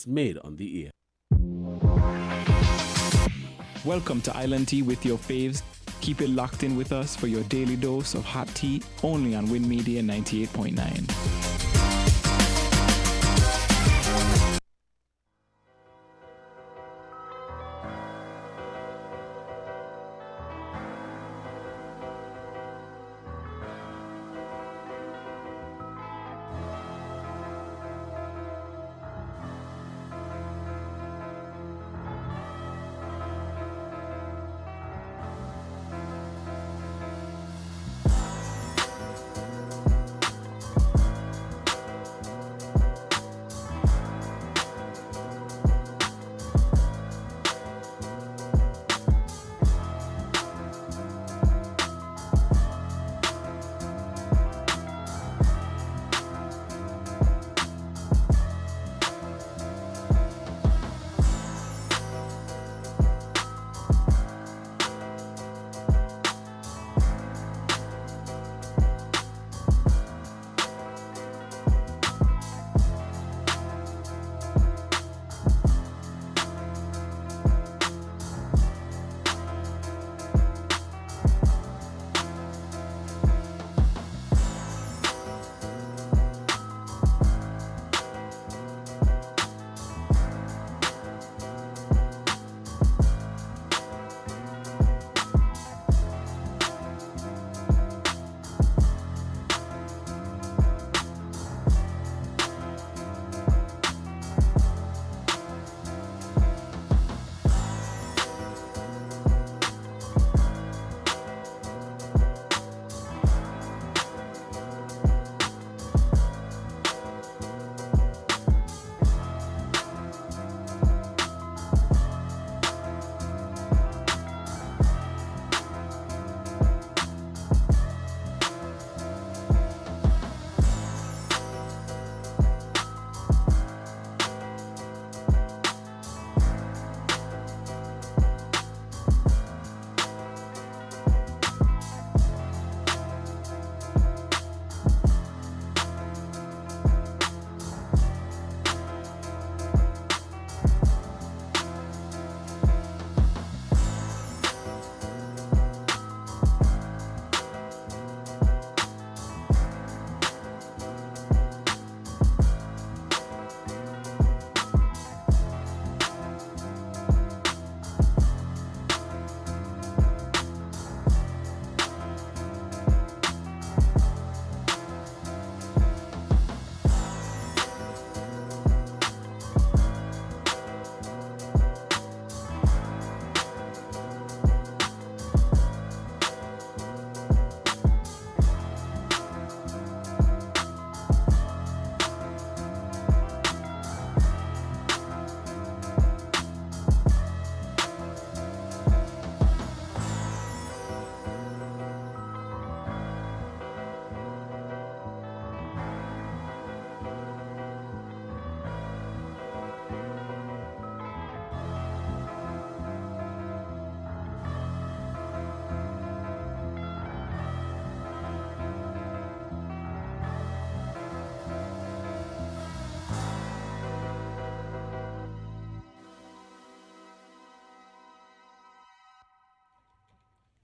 Made on the air. Welcome to Island Tea with your faves. Keep it locked in with us for your daily dose of hot tea only on WINNMedia 98.9.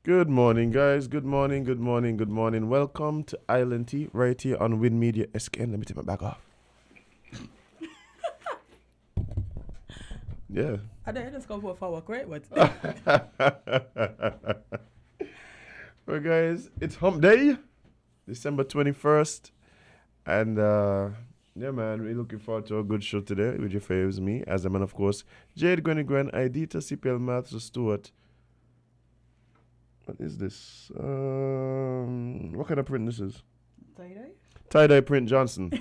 Good morning, guys. Good morning, good morning, good morning. Welcome to Island Tea right here on WINNMedia SKN. Let me take my bag off. Yeah. I don't just go for work, right? What? Well, guys, it's hump day, December 21st. And, yeah, man, we're looking forward to a good show today with your faves, me, Azem, and of course, Jade, Gwen, Idita, CPL Maths, Stewart. What is this? What kind of print this is? Tie-dye? Tie-dye print Johnson.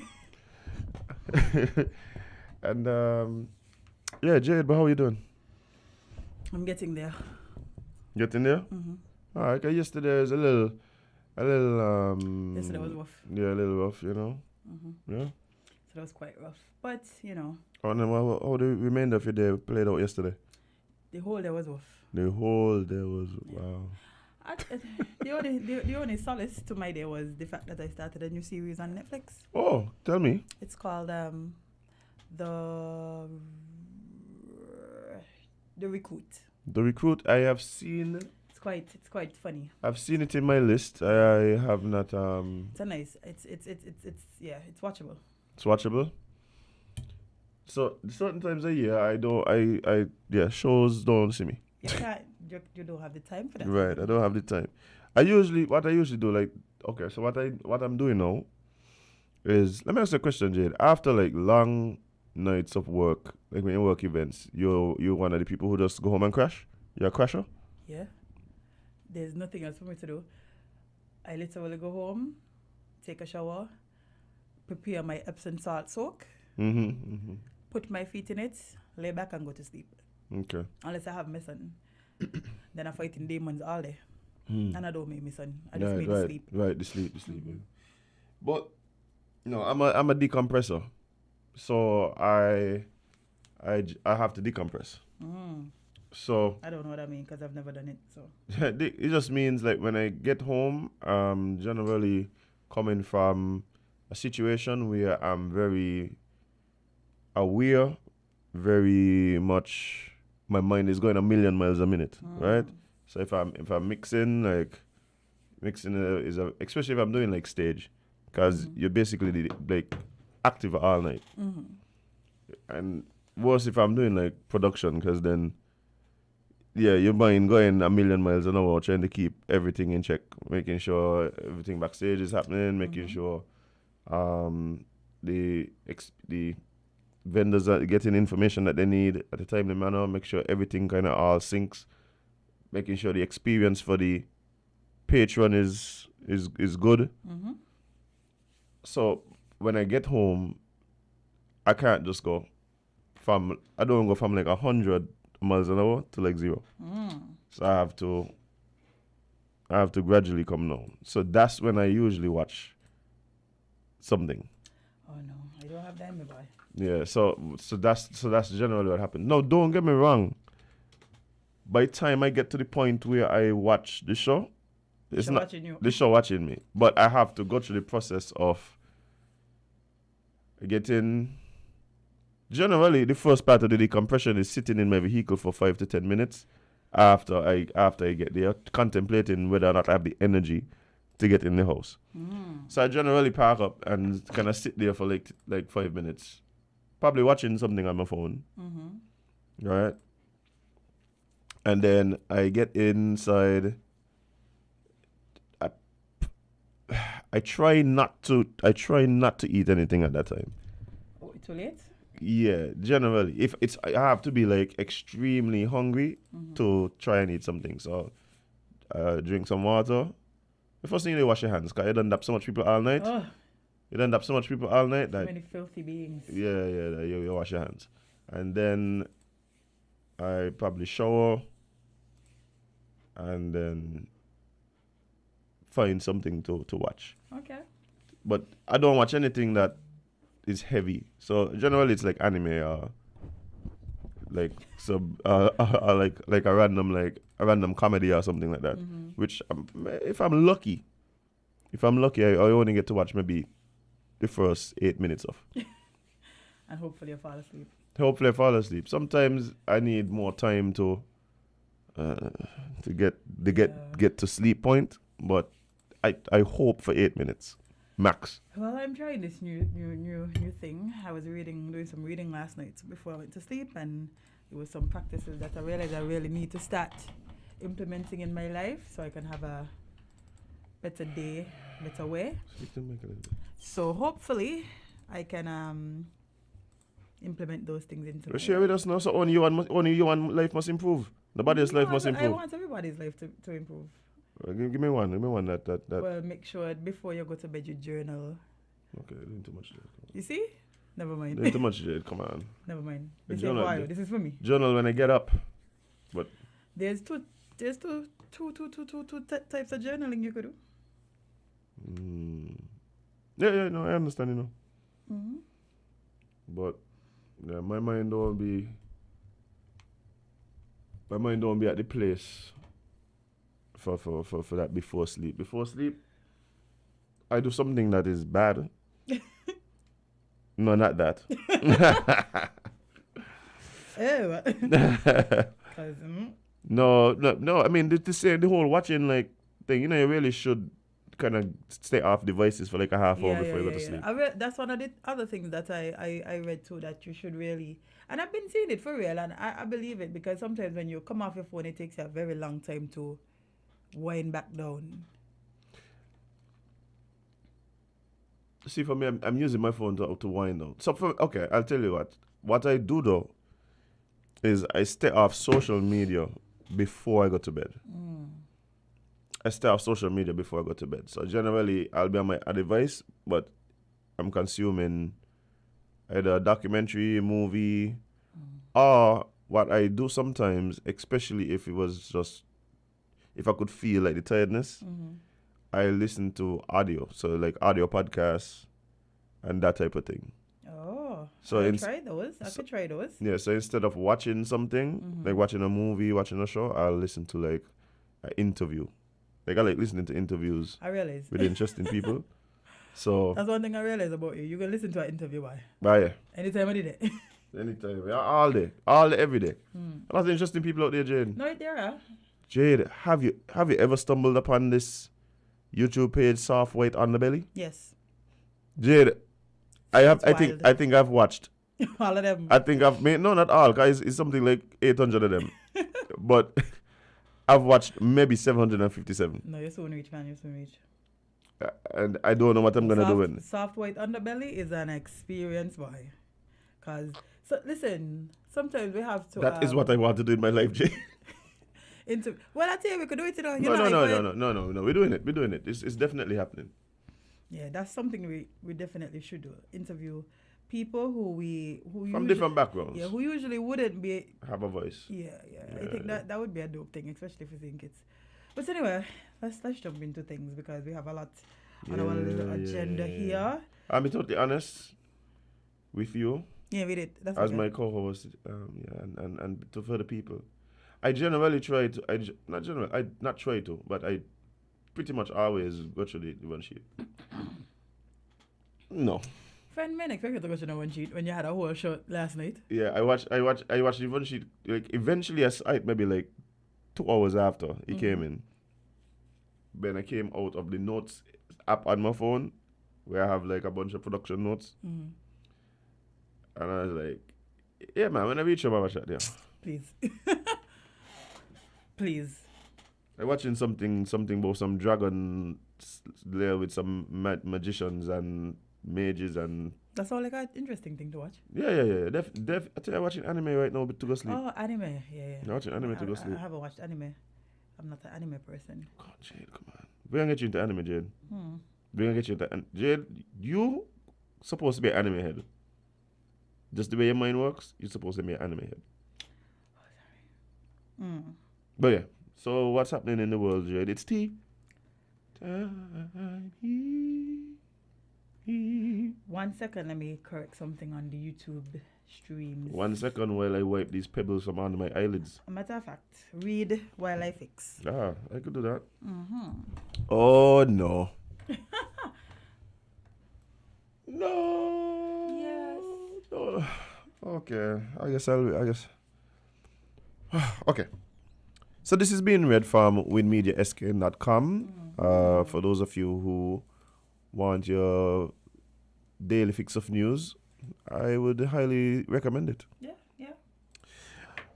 And, yeah, Jade, but how are you doing? I'm getting there. Getting there? Mm-hmm. All right, 'cause yesterday was a little, Yesterday was rough. yeah, a little rough, you know? Mm-hmm. Yeah? So that was quite rough. But, you know. Oh, and then how the remainder of your day played out yesterday? The whole day was rough. The whole day was, Yeah. wow. The only solace to my day was the fact that I started a new series on Netflix. Oh, tell me. It's called The Recruit. The Recruit, I have seen. It's quite funny. I've seen it in my list. I have not. It's a nice. It's it's watchable. It's watchable. So certain times a year, shows don't see me. You can't. You don't have the time for that. Right, I don't have the time. What I usually do, like, okay, so what I'm doing now is, let me ask you a question, Jade. After like long nights of work, like when you work events, you're one of the people who just go home and crash? You're a crasher? Yeah. There's nothing else for me to do. I literally go home, take a shower, prepare my Epsom salt soak, put my feet in it, lay back and go to sleep. Okay. Unless I have my son. Then I'm fighting demons all day. And I don't make my son. I just make him sleep. Right, the sleep. Yeah. But, I'm a decompressor. So I have to decompress. So I don't know what I mean because I've never done it. So it just means like when I get home, generally coming from a situation where I'm very aware, very much my mind is going a million miles a minute, right? So if I'm mixing especially if I'm doing like stage, because you're basically like active all night, and worse if I'm doing like production, because then your mind going a million miles an hour trying to keep everything in check, making sure everything backstage is happening, making sure the vendors are getting information that they need at a timely manner, make sure everything kind of all syncs, making sure the experience for the patron is good. So when I get home, I can't just go I don't go from like 100 miles an hour to like 0. So I have to gradually come down. So that's when I usually watch something. Oh no, I don't have that in my boy. Yeah, so that's generally what happens. No, don't get me wrong. By the time I get to the point where I watch the show, it's not watching you. the show watching me, but I have to go through the process of getting. Generally, the first part of the decompression is sitting in my vehicle for 5 to 10 minutes after I get there, contemplating whether or not I have the energy to get in the house. So I generally park up and kind of sit there for like 5 minutes, probably watching something on my phone. Right? And then I get inside. I try not to eat anything at that time. Oh, too late? Yeah, generally. If I have to be like extremely hungry to try and eat something. So drink some water. The first thing you do, wash your hands, because you done up so much people all night. You done up so much people all night that many filthy beings. Yeah, you wash your hands. And then I probably shower and then find something to watch. Okay. But I don't watch anything that is heavy. So generally it's like anime or like like a random comedy or something like that. Which if I'm lucky, I only get to watch maybe the first 8 minutes of. And hopefully you fall asleep. Hopefully I fall asleep. Sometimes I need more time to get to sleep point, but I hope for 8 minutes max. Well, I'm trying this new thing. I was doing some reading last night before I went to sleep, and there was some practices that I realized I really need to start implementing in my life so I can have a better day, better way. So hopefully I can implement those things into my Share with us now. So only you and life must improve. Nobody's life must improve. I want everybody's life to improve. Give me one. That. Well, make sure before you go to bed you journal. Okay, doing too much. You see? Never mind. Doing too much, Jade. Come on. Never mind. This is for you. This is for me. Journal when I get up. But there's two types of journaling you could do. Yeah, no, I understand, But yeah, my mind don't be at the place for that before sleep. Before sleep, I do something that is bad. No, not that. Ew. 'Cause, No. I mean, to say the whole watching like thing, you really should kind of stay off devices for like a half hour before you go to sleep. That's one of the other things that I read too, that you should really, and I've been seeing it for real, and I believe it, because sometimes when you come off your phone, it takes you a very long time to wind back down. See, for me, I'm using my phone to wind down. So, okay, I'll tell you what. What I do though is I stay off social media before I go to bed. I stay off social media before I go to bed. So generally, I'll be on my device, but I'm consuming either a documentary, a movie, or what I do sometimes, especially if I could feel like the tiredness, I listen to audio. So like audio podcasts and that type of thing. Oh, so I could try those. Yeah, so instead of watching something, like watching a movie, watching a show, I'll listen to like an interview. Like I like listening to interviews. I realize. With interesting people. So that's one thing I realize about you. You can listen to an interview, why? Yeah. Anytime of the day. Anytime, yeah, all day, every day. A lot of interesting people out there, Jade. No, there are. Jade, have you ever stumbled upon this YouTube page, Soft White Underbelly? Yes. Jade, I think I've watched all of them. I think I've made, no, not all, guys. It's something like 800 of them. But I've watched maybe 757. No, you're soon rich, man. You're soon rich. And I don't know what I'm going to do with it. Soft White Underbelly is an experience, boy. Because, so, listen, sometimes we have to... That is what I want to do in my life, Jay. Well, I tell you, we could do it, you know. No. We're doing it. It's definitely happening. Yeah, that's something we definitely should do. Interview people who from different backgrounds. Yeah, who usually wouldn't be... have a voice. Yeah. I think that would be a dope thing, especially if you think it's... But anyway, let's jump into things, because we have a lot on our little agenda here. I'll be totally honest with you. Yeah, we did. That's as my co-host, and to further people. I generally try to, but I pretty much always go through the one sheet. No. Friend, man, expect you to go through the one sheet when you had a whole show last night. Yeah, I watched the one sheet. Like eventually, I saw it maybe like 2 hours after he came in. Then I came out of the notes app on my phone, where I have like a bunch of production notes, and I was like, "Yeah, man, when I reach home, I watch that. Yeah, please." Please. I'm watching something about some dragon there with some magicians and mages, and that's all like an interesting thing to watch. Yeah. I tell you, I'm watching anime right now to go sleep. Oh, anime, yeah. I'm watching anime to go sleep. I haven't watched anime. I'm not an anime person. God, Jade, come on. We're gonna get you into anime, Jade. We're gonna get you into Jade. You supposed to be an anime head. Just the way your mind works, you're supposed to be an anime head. Oh, sorry. But yeah, so what's happening in the world, Jade? It's tea. 1 second, let me correct something on the YouTube streams. 1 second while I wipe these pebbles from under my eyelids. A matter of fact, read while I fix. Ah, I could do that. Oh, no. No. Yes. No. Okay, I guess. Okay. So this is being read from WINNMediaSKN.com. For those of you who want your daily fix of news, I would highly recommend it. Yeah.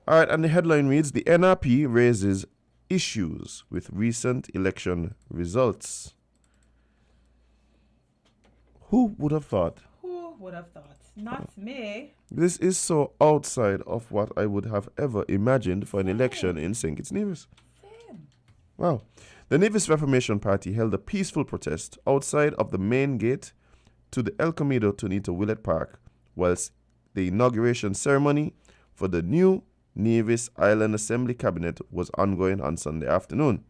All right, and the headline reads, the NRP raises issues with recent election results. Who would have thought? Not me. This is so outside of what I would have ever imagined for an election in St. Kitts Nevis. Same. Wow. The Nevis Reformation Party held a peaceful protest outside of the main gate to the El Comido Tonito Willett Park, whilst the inauguration ceremony for the new Nevis Island Assembly Cabinet was ongoing on Sunday afternoon.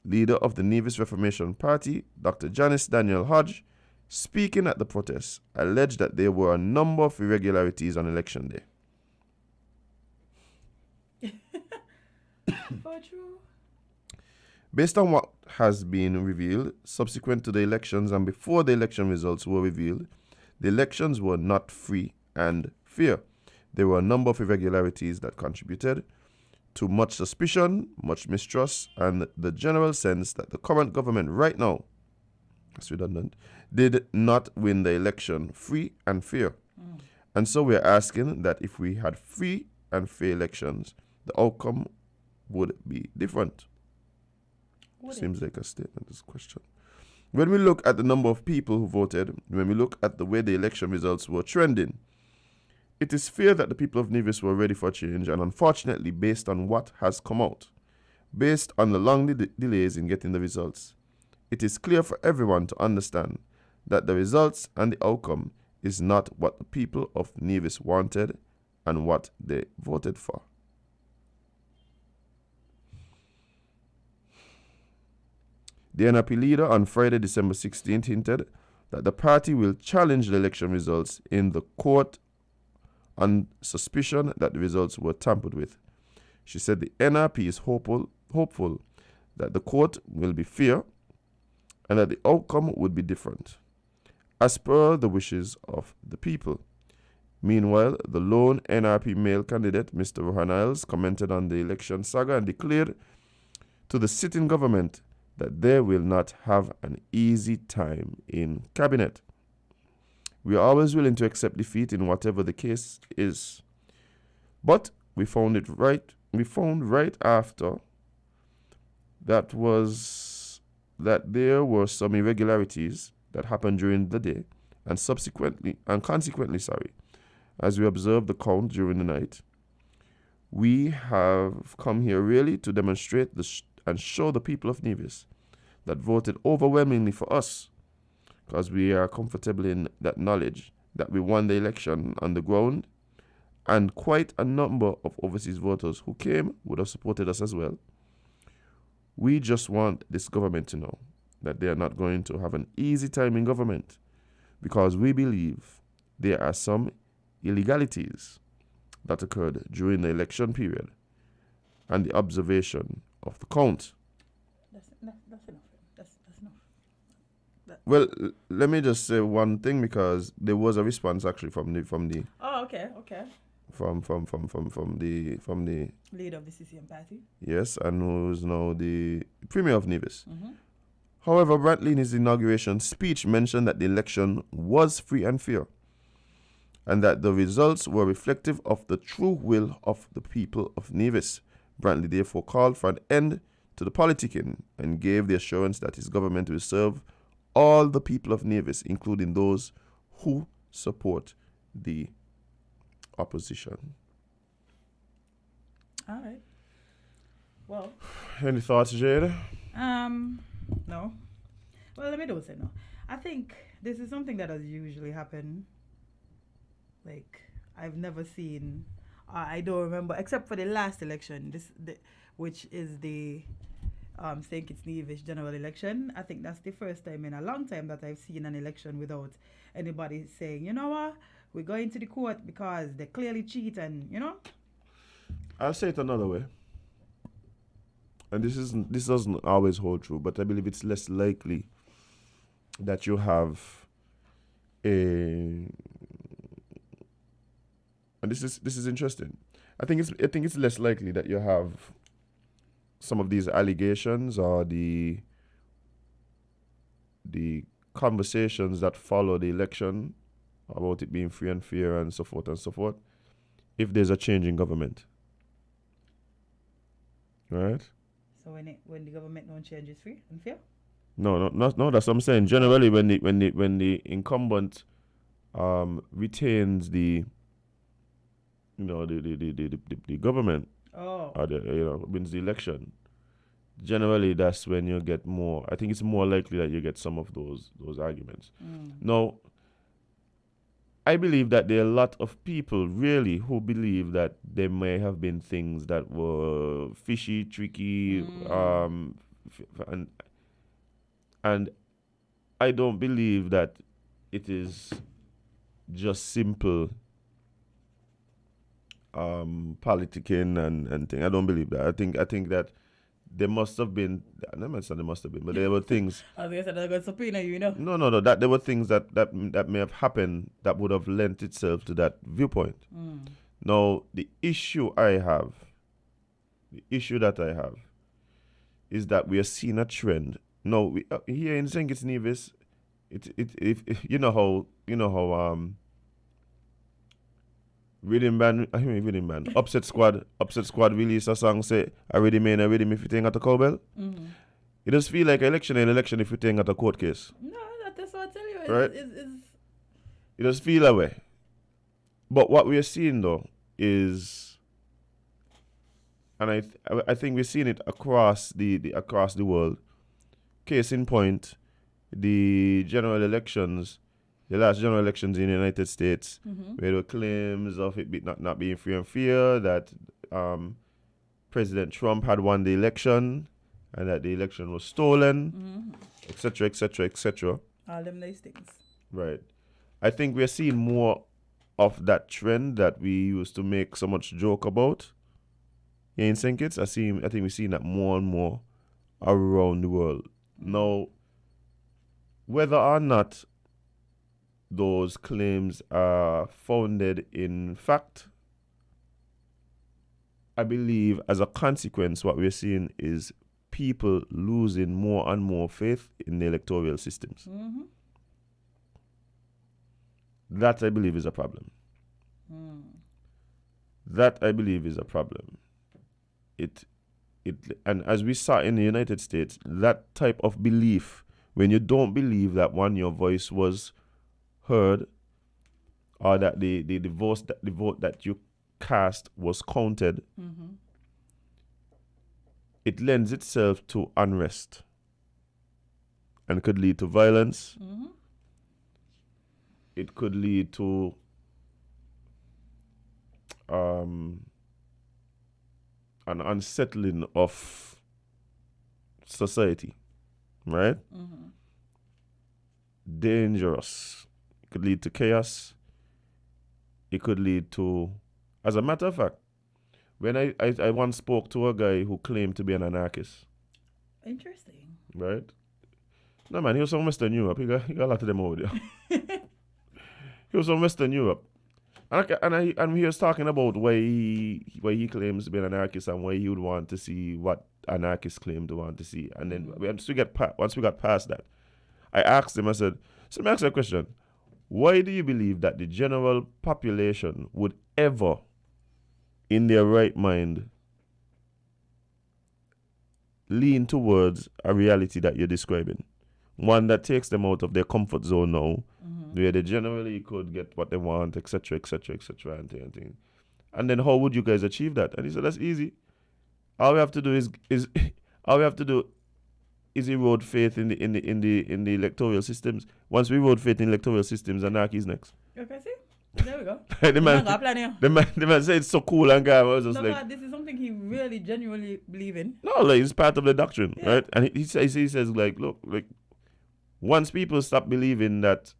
Leader of the Nevis Reformation Party, Dr. Janice Daniel Hodge, speaking at the protest, alleged that there were a number of irregularities on election day. For true. Based on what has been revealed, subsequent to the elections and before the election results were revealed, The elections were not free and fair. There were a number of irregularities that contributed to much suspicion, much mistrust, and the general sense that the current government right now, that's redundant, did not win the election free and fair. And so we're asking that if we had free and fair elections, the outcome would be different. Seems like a statement, this question. When we look at the number of people who voted, when we look at the way the election results were trending, it is fair that the people of Nevis were ready for change, and unfortunately, based on what has come out, based on the long delays in getting the results, it is clear for everyone to understand that the results and the outcome is not what the people of Nevis wanted and what they voted for. The NRP leader on Friday, December 16th, hinted that the party will challenge the election results in the court on suspicion that the results were tampered with. She said the NRP is hopeful that the court will be fair and that the outcome would be different, as per the wishes of the people. Meanwhile, the lone NRP male candidate, Mr. Rohan Isles, commented on the election saga and declared to the sitting government that they will not have an easy time in cabinet. We are always willing to accept defeat in whatever the case is. But we found right after that there were some irregularities that happened during the day and consequently, as we observed the count during the night. We have come here really to demonstrate and show the people of Nevis that voted overwhelmingly for us, because we are comfortable in that knowledge that we won the election on the ground, and quite a number of overseas voters who came would have supported us as well. We just want this government to know that they are not going to have an easy time in government, because we believe there are some illegalities that occurred during the election period and the observation of the count. That's enough. That's enough. Well, let me just say one thing, because there was a response actually from the. Oh, okay. From the Leader of the CCM party. Yes, and who's now the Premier of Nevis. However, Brantley in his inauguration speech mentioned that the election was free and fair, and that the results were reflective of the true will of the people of Nevis. Brantley therefore called for an end to the politicking and gave the assurance that his government will serve all the people of Nevis, including those who support the opposition. All right. Well. Any thoughts, Jade? No. Well, let me do say no. I think this is something that has usually happened. Like, I've never seen. I don't remember, except for the last election, which is the St. Kitts Nevis general election. I think that's the first time in a long time that I've seen an election without anybody saying, you know what, we're going to the court because they clearly cheat, and you know. I'll say it another way, and this doesn't always hold true, but I believe it's less likely that you have a. And this is interesting. I think it's less likely that you have some of these allegations or the conversations that follow the election about it being free and fair and so forth if there's a change in government. Right? So when the government don't change, it's free and fair? No, that's what I'm saying. Generally, when the incumbent retains the government, or wins the election, generally that's when you get more. I think it's more likely that you get some of those arguments. Now, I believe that there are a lot of people really who believe that there may have been things that were fishy, tricky, and I don't believe that it is just simple politicking and thing. I don't believe that. I think that there must have been. I'm not saying there must have been, but there were things. I was going to say, they're going to subpoena you, you know? No. That there were things that may have happened that would have lent itself to that viewpoint. Now, the issue that I have, is that we are seeing a trend. No, we here in St. Kitts Nevis, if you know how Rhythm band, Upset Squad release a song say a rhythm in a rhythm if you think at a cowbell. It does feel like election in election if you think at a court case. No, that's what I tell you. Right? It does feel that way. But what we are seeing though is, and I think we're seeing it across the world. Case in point, the last general elections in the United States, where there were claims of it not being free and fair, that President Trump had won the election and that the election was stolen, etc., etc., etc. All them nice things. Right. I think we're seeing more of that trend that we used to make so much joke about here in St. Kitts. I think we're seeing that more and more around the world. Now, whether or not those claims are founded in fact, I believe as a consequence what we're seeing is people losing more and more faith in the electoral systems. That I believe is a problem. That I believe is a problem. And as we saw in the United States, that type of belief, when you don't believe that your voice was heard, or that the vote that you cast was counted, it lends itself to unrest and could lead to violence. It could lead to an unsettling of society, right? Dangerous. It could lead to chaos. It could lead to, as a matter of fact, when I once spoke to a guy who claimed to be an anarchist. Interesting. Right? No, man, he was from Western Europe. He got a lot of them over there. He was from Western Europe. And he was talking about why he claims to be an anarchist and why he would want to see what anarchists claim to want to see. And then once we got past that, I asked him, I said, so let me ask you a question. Why do you believe that the general population would ever, in their right mind, lean towards a reality that you're describing? One that takes them out of their comfort zone now, where they generally could get what they want, etc., etc., etc., and thing. And then how would you guys achieve that? And he said, that's easy. All we have to do is erode faith in the electoral systems. Once we erode faith in electoral systems, anarchy is next. Okay, see? There we go. the man said it's so cool and guy. I was just like, this is something he really genuinely believe in. No, like it's part of the doctrine, right? And he says like, look, like once people stop believing that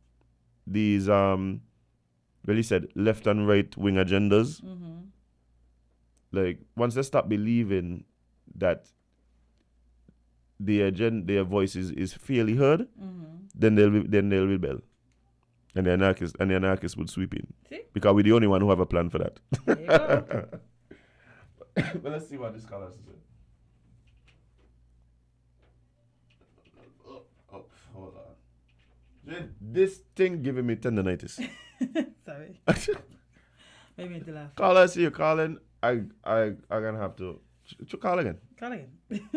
these he said left and right wing agendas, like once they stop believing that their voice is fairly heard, then they'll rebel. And the anarchists would sweep in. See? Because we're the only one who have a plan for that. There you go. But let's see what this scholar says. Oh, hold on. Jade, this thing giving me tendonitis. Sorry. Maybe to laugh. Caller, I see you calling. I'm gonna have to call again. Call again.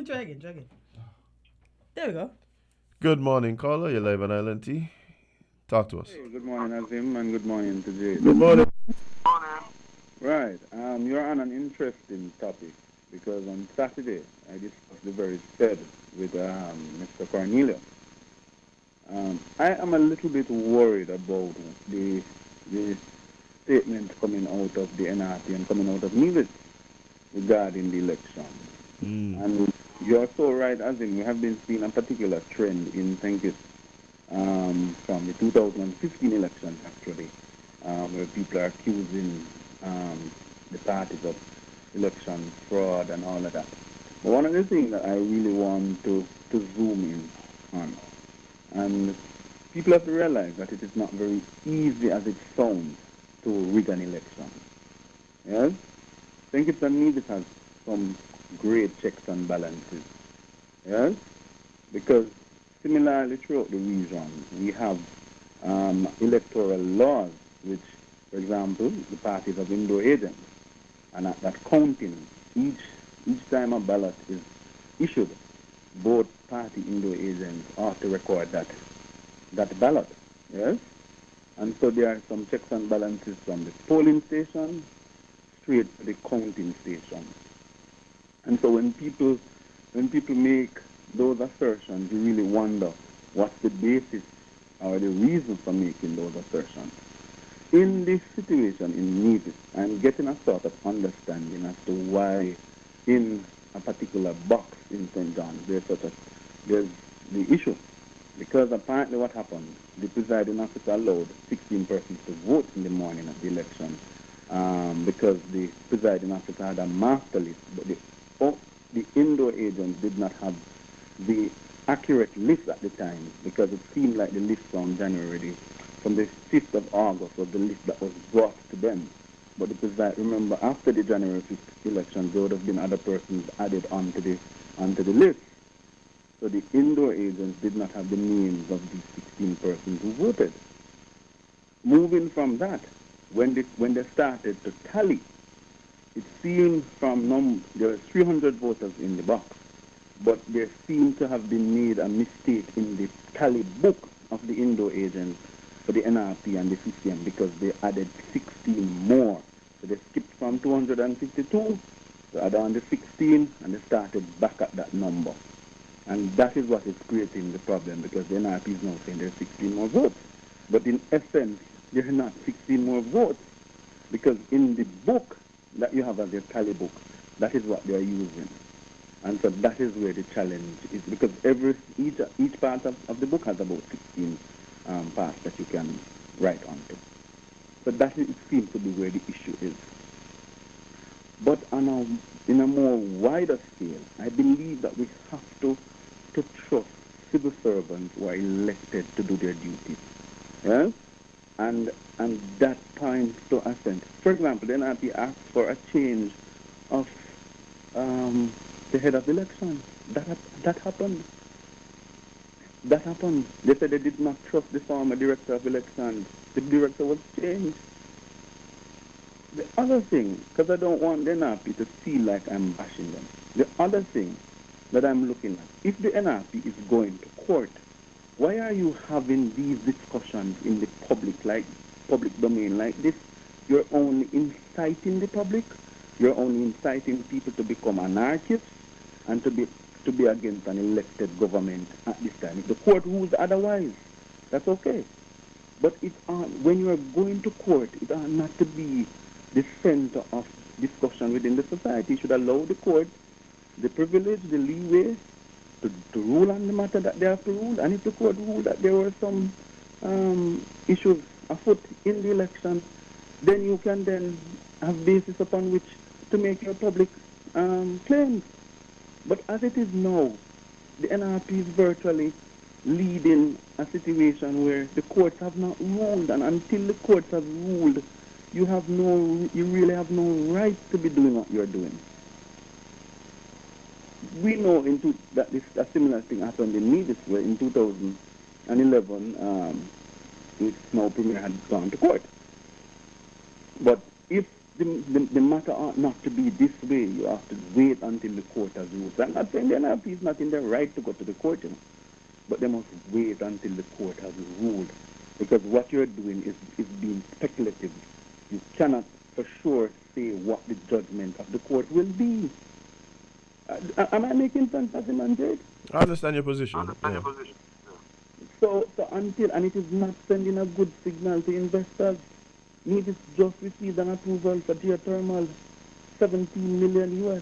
Try again. There we go. Good morning, caller. You're live on Island T. Talk to us. Hey, good morning, Azem, and good morning to Jade. Good morning. Right. You're on an interesting topic because on Saturday I discussed the very said with Mr. Cornelius. I am a little bit worried about the statement coming out of the NRP and coming out of Nevis regarding the election. And you're so right, Azem. We have been seeing a particular trend in St. Kitts from the 2015 election, actually, where people are accusing the parties of election fraud and all of that. But one of the things that I really want to zoom in on, and people have to realize that it is not very easy as it sounds to rig an election. Yes? I think it's a need that has some great checks and balances. Yes? Because similarly throughout the region, we have electoral laws which, for example, the parties have indoor agents. And at that counting, each time a ballot is issued, both party indoor agents ought to record that ballot. Yes? And so there are some checks and balances from the polling station straight to the counting station. And so when people make those assertions, you really wonder what's the basis or the reason for making those assertions. In this situation in Nevis, I'm getting a sort of understanding as to why in a particular box in St. John's there's the issue. Because apparently what happened, the presiding officer allowed 16 persons to vote in the morning of the election because the presiding officer had a master list, but the indoor agents did not have the accurate list at the time, because it seemed like the list from the 5th of August was the list that was brought to them. But remember, after the January 5th election, there would have been other persons added onto the list. So the indoor agents did not have the names of these 16 persons who voted. Moving from that, when they started to tally, it seemed from there were 300 voters in the box, but there seemed to have been made a mistake in the tally book of the indoor agents for the NRP and the CCM, because they added 16 more. So they skipped from 252 to add on the 16, and they started back at that number. And that is what is creating the problem, because the NRP is now saying there's 16 more votes. But in essence, there are not 16 more votes, because in the book that you have as your tally book, that is what they are using. And so that is where the challenge is, because each part of the book has about 16 parts that you can write onto. So that it seems to be where the issue is. But in a more wider scale, I believe that we have to trust civil servants who are elected to do their duties. Yes? And that points to a sense. For example, the NRP asked for a change of the head of elections. That happened. That happened. They said they did not trust the former director of elections. The director was changed. The other thing, because I don't want the NRP to feel like I'm bashing them, the other thing that I'm looking at, if the NRP is going to court, why are you having these discussions in the public domain like this? You're only inciting the public. You're only inciting people to become anarchists and to be against an elected government at this time. If the court rules otherwise, that's okay. But when you are going to court, it ought not to be the center of discussion within the society. You should allow the court the privilege, the leeway to rule on the matter that they have to rule. And if the court ruled that there were some issues afoot in the election, then you can then have basis upon which to make your public claims. But as it is now, the NRP is virtually leading a situation where the courts have not ruled, and until the courts have ruled, you really have no right to be doing what you're doing. We know that a similar thing happened in Nevis, where in 2011, its now premier had gone to court. But if the matter ought not to be this way, you have to wait until the court has ruled. I'm not saying the NRP is not in their right to go to the court, but they must wait until the court has ruled, because what you're doing is being speculative. You cannot for sure say what the judgment of the court will be. Am I making sense, Azem and Jade? I understand your position. So until, and it is not sending a good signal to investors. Nevis just received an approval for geothermal, 17 million US.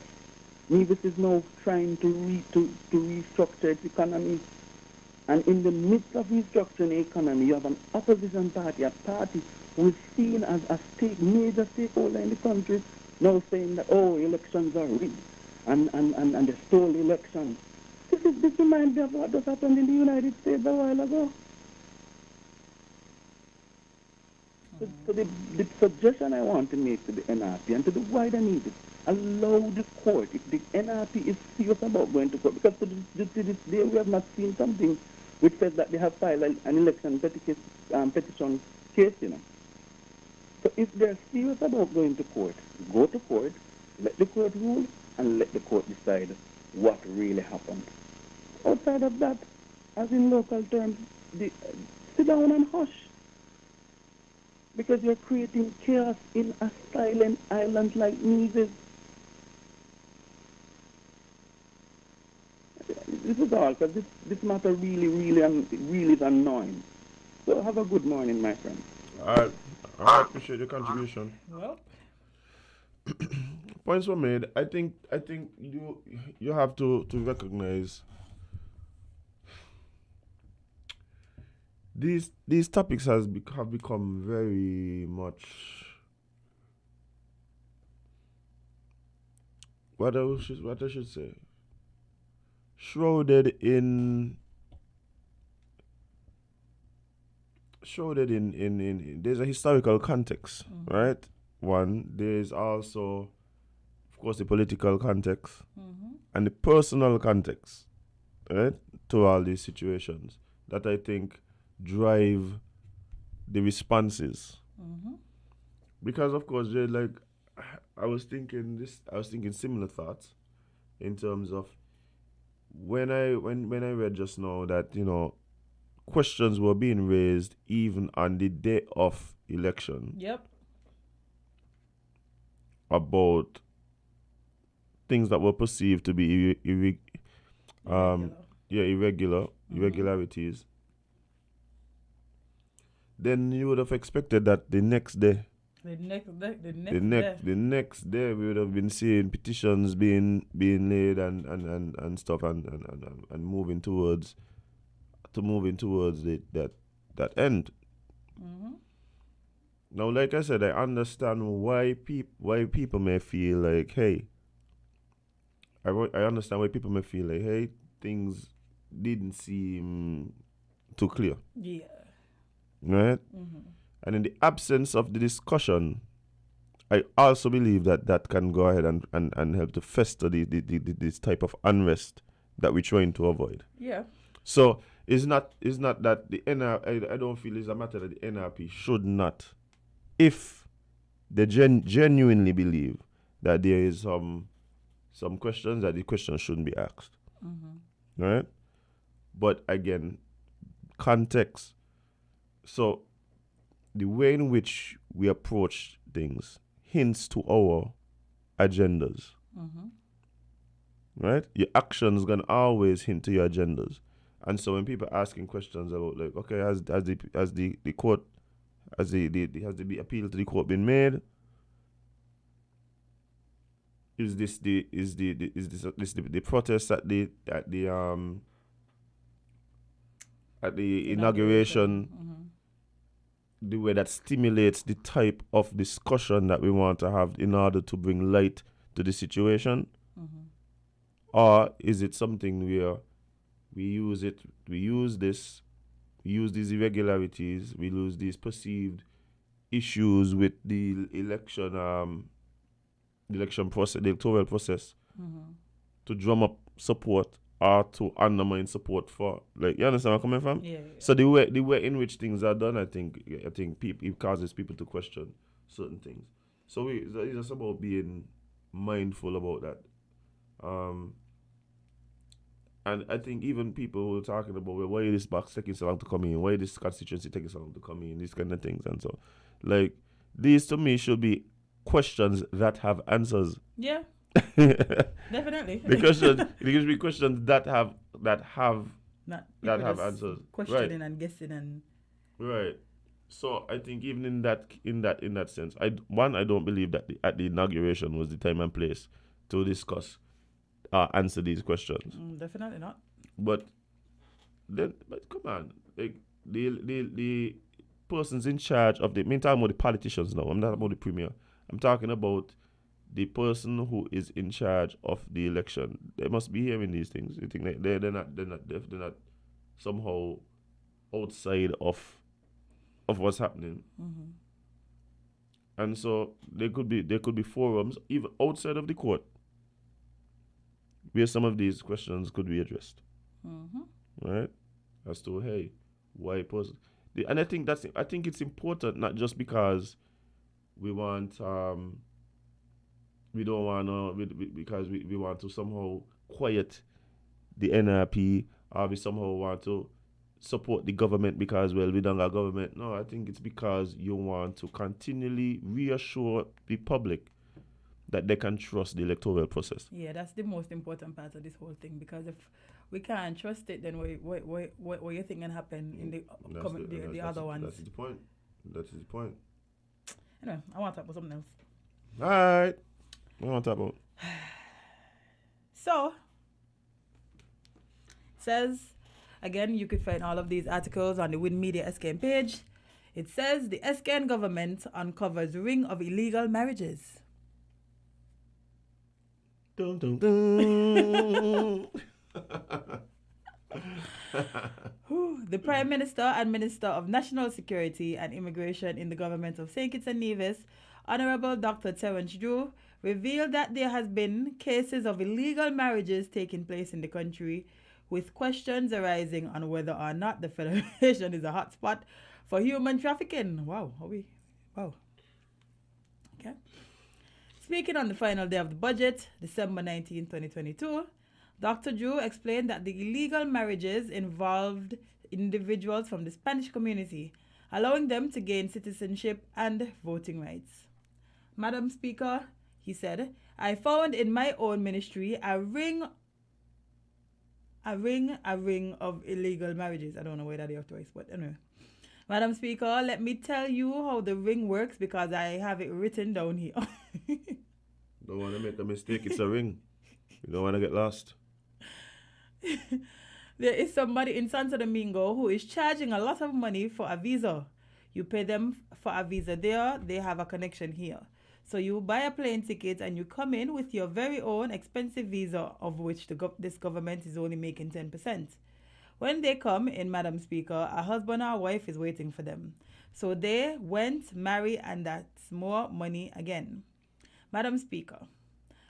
Nevis is now trying to restructure its economy. And in the midst of restructuring the economy, you have an opposition party, a party who is seen as a major stakeholder in the country, now saying that, elections are rigged. and they stole the election. This reminds me of what just happened in the United States a while ago. So the suggestion I want to make to the NRP and to the wider media, allow the court, if the NRP is serious about going to court, because to this day we have not seen something which says that they have filed an election petition case, you know. So if they're serious about going to court, go to court, let the court rule, and let the court decide what really happened. Outside of that, as in local terms, sit down and hush. Because you're creating chaos in a silent island like Nevis. This is all, because this matter really is annoying. So have a good morning, my friend. I appreciate your contribution. Well, Points were made. I think you have to recognize these topics have become very much what I should say, shrouded in there's a historical context, right? One, there's also, of course, the political context and the personal context, right, to all these situations that I think drive the responses. Because, of course, Jade, like, I was thinking similar thoughts in terms of when I read just now that, you know, questions were being raised even on the day of election. Yep. About things that were perceived to be irregularities. Then you would have expected that the next day we would have been seeing petitions being laid and stuff and moving towards that end. Now, like I said, I understand why people may feel like, hey, I understand why people may feel like, hey, things didn't seem too clear. Yeah. Right? And in the absence of the discussion, I also believe that can go ahead and help to fester this type of unrest that we're trying to avoid. Yeah. So it's not that the NRP, I don't feel it's a matter that the NRP should not, if they genuinely believe that there is some questions that the questions shouldn't be asked. Right? But again, context. So the way in which we approach things hints to our agendas. Right? Your actions gonna always hint to your agendas. And so when people are asking questions about, like, okay, has the appeal to the court been made? Is this the protest at the inauguration, the way that stimulates the type of discussion that we want to have in order to bring light to the situation? Or is it something where we use these irregularities, we lose these perceived issues with the election process, the electoral process, to drum up support or to undermine support for, like, you understand where I'm coming from? Yeah. So the way in which things are done, I think it causes people to question certain things. So it's just about being mindful about that. And I think even people who are talking about, well, why is this box taking so long to come in? Why is this constituency taking so long to come in? These kind of things. And so, like, these to me should be questions that have answers. Yeah. Definitely. Because it should be questions that have answers. Questioning and guessing and. Right. So I think even in that sense, I don't believe that at the inauguration was the time and place to discuss. Answer these questions. Definitely not. But come on, like the persons in charge of I'm talking about the politicians now. I'm not about the premier. I'm talking about the person who is in charge of the election, they must be hearing these things. You think they're not somehow outside of what's happening. Mm-hmm. And so there could be forums even outside of the court where some of these questions could be addressed. Mm-hmm. Right? As to, hey, why person? And I think it's important, not just because we want we don't want to because we want to somehow quiet the NRP, or we somehow want to support the government because, well, we don't got government. No, I think it's because you want to continually reassure the public that they can trust the electoral process. Yeah, that's the most important part of this whole thing, because if we can't trust it, then what you think can happen in the other ones? That's the point. That is the point. Anyway, I want to talk about something else. All right. What do you want to talk about? So, says, again, you could find all of these articles on the WINNMedia SKN page. It says the SKN government uncovers ring of illegal marriages. Dun, dun, dun. The Prime Minister and Minister of National Security and Immigration in the government of St. Kitts and Nevis, Honorable Dr. Terence Drew, revealed that there has been cases of illegal marriages taking place in the country, with questions arising on whether or not the Federation is a hotspot for human trafficking. Wow. Okay. Speaking on the final day of the budget, December 19, 2022, Dr. Drew explained that the illegal marriages involved individuals from the Spanish community, allowing them to gain citizenship and voting rights. Madam Speaker, he said, I found in my own ministry a ring of illegal marriages. I don't know whether they have twice, but anyway. Madam Speaker, let me tell you how the ring works, because I have it written down here. Don't want to make a mistake. It's a ring. You don't want to get lost. There is somebody in Santo Domingo who is charging a lot of money for a visa. You pay them for a visa there, they have a connection here. So you buy a plane ticket and you come in with your very own expensive visa, of which this government is only making 10%. When they come in, Madam Speaker, a husband or a wife is waiting for them. So they went, marry, and that's more money again. Madam Speaker,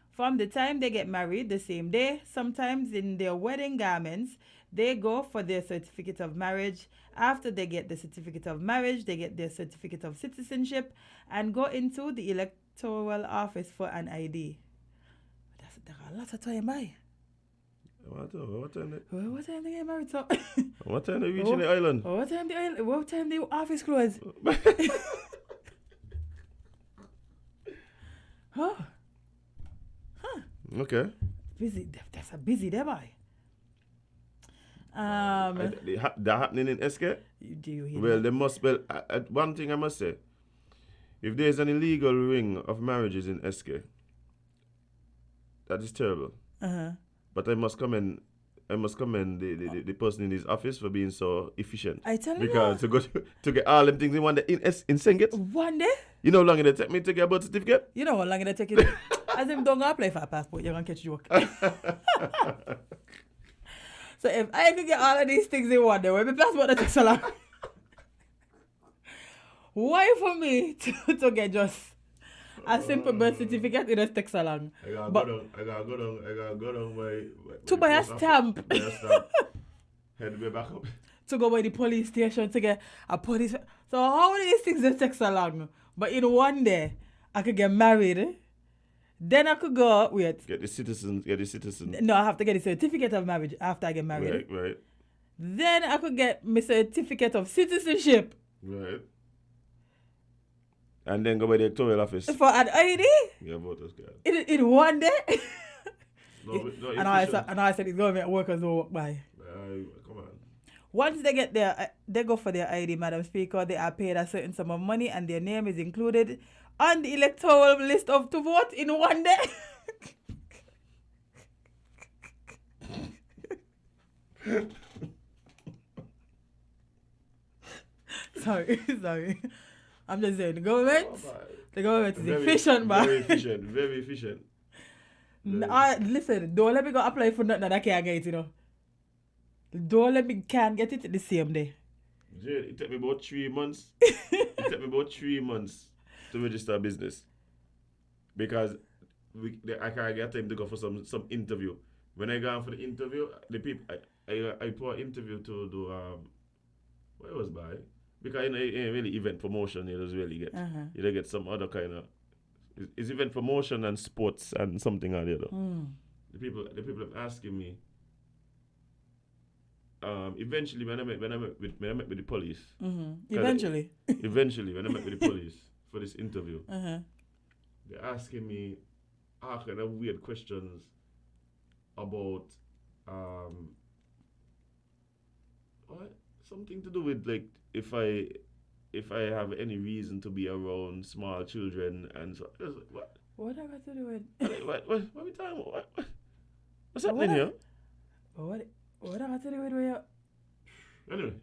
from the time they get married the same day, sometimes in their wedding garments, they go for their certificate of marriage. After they get the certificate of marriage, they get their certificate of citizenship and go into the electoral office for an ID. That's a lot of time, by. What time they get married? So? What time they reaching the island? What time the office close? Huh. Okay. Busy. That's a busy day, boy. That happening in SK? Do you hear Well, that? they must. Well, one thing I must say: if there is an illegal ring of marriages in SK, that is terrible. But I must commend the person in his office for being so efficient. I tell you, because to get all them things in one day in Singit. One day. You know how long it take me to get a birth certificate? You know how long it take it. As if don't go apply for a passport, you're gonna catch joke. So if I could get all of these things in one day, where my passport that takes so long? Why for me to get just a simple birth certificate? It just takes so long. I gotta go down to buy a stamp. Head way back up. To go by the police station to get a police. So how these things just take so long? But in one day, I could get married. Then I could go, Get the citizen. No, I have to get a certificate of marriage after I get married. Right. Then I could get my certificate of citizenship. Right. And then go by the electoral office. For an ID? Yeah, voters card. In one day? And I said it's government workers who walk by. Come on. Once they get there, they go for their ID, Madam Speaker. They are paid a certain sum of money and their name is included on the electoral list of to vote in one day. Sorry. I'm just saying, the government The government is efficient, man. Very efficient. Listen, don't let me go apply for nothing that I can't get it, Don't let me can't get it the same day. Jade, it took me about 3 months. To register a business. Because I can't get time to go for some interview. When I go for the interview, the people I put an interview to do where was by? Because it ain't really event promotion, you just really get you don't get some other kind of it's event promotion and sports and something or the other. The people are asking me eventually when I met with the police. Eventually when I met with the police for this interview. They're asking me all kind of weird questions about what? Something to do with like if I have any reason to be around small children and so what? What have I got to do with what are we talking about? What's happening here? What have I got to do with where Anyway.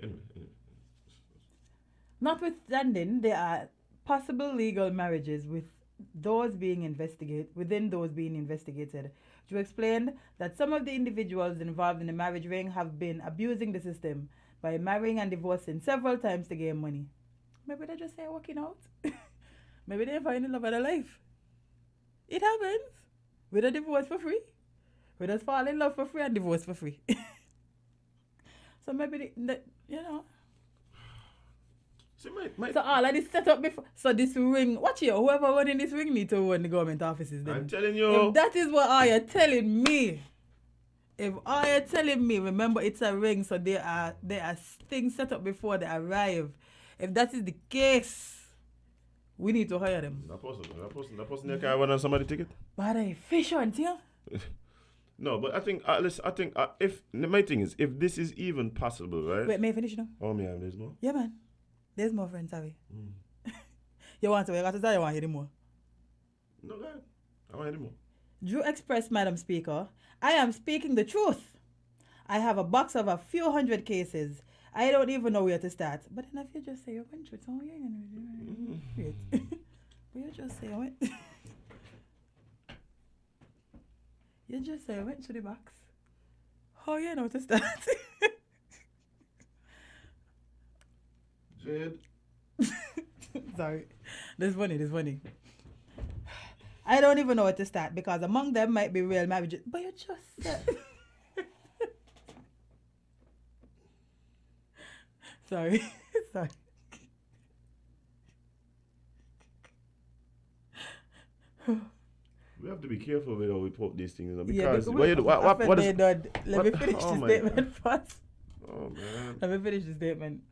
Notwithstanding, there are possible legal marriages within those being investigated. To explain that some of the individuals involved in the marriage ring have been abusing the system by marrying and divorcing several times to gain money. Maybe they just say working out. Maybe they find the love of their life. It happens. We don't divorce for free. We just fall in love for free and divorce for free. So maybe So all of this set up before. So this ring, watch here, whoever won in this ring need to run the government offices then. I'm telling you. If that is what all you're telling me, remember it's a ring, so there are things set up before they arrive. If that is the case, we need to hire them. That person they can run on somebody's ticket. But they efficient, yeah? No, but I think if my thing is if this is even possible, right? Wait, may I finish now? Oh, me, there's more. Yeah, man. There's more friends, sorry. You want to got to say you want to hear more? No, go ahead. I want to hear more. Drew expressed, Madam Speaker, I am speaking the truth. I have a box of a few hundred cases. I don't even know where to start. But then if you just say you went through it, so yeah, wait. But you just say you went. You just say you went to the box. How you know to start? Jade. Sorry. This is funny. I don't even know where to start because among them might be real marriages. But you just said. Sorry. We have to be careful with how we put these things on because what is let me finish the statement first. Oh man. Let me finish the statement.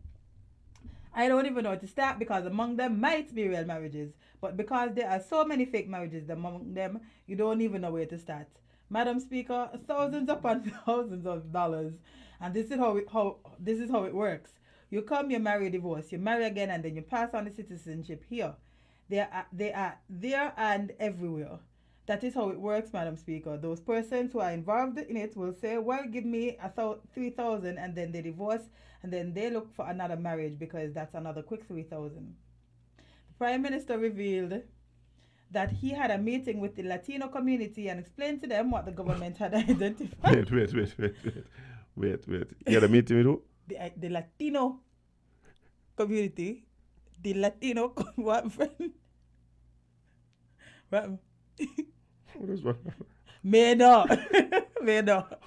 I don't even know where to start because among them might be real marriages, but because there are so many fake marriages among them, you don't even know where to start. Madam Speaker, thousands upon thousands of dollars, and this is how it works. You come, you marry, divorce, you marry again, and then you pass on the citizenship here. They are there and everywhere. That is how it works, Madam Speaker. Those persons who are involved in it will say, well, give me 3,000, and then they divorce, and then they look for another marriage because that's another quick 3,000. The Prime Minister revealed that he had a meeting with the Latino community and explained to them what the government had identified. Wait. You had a meeting with who? The Latino community. The Latino what friend? What? How does one have May not.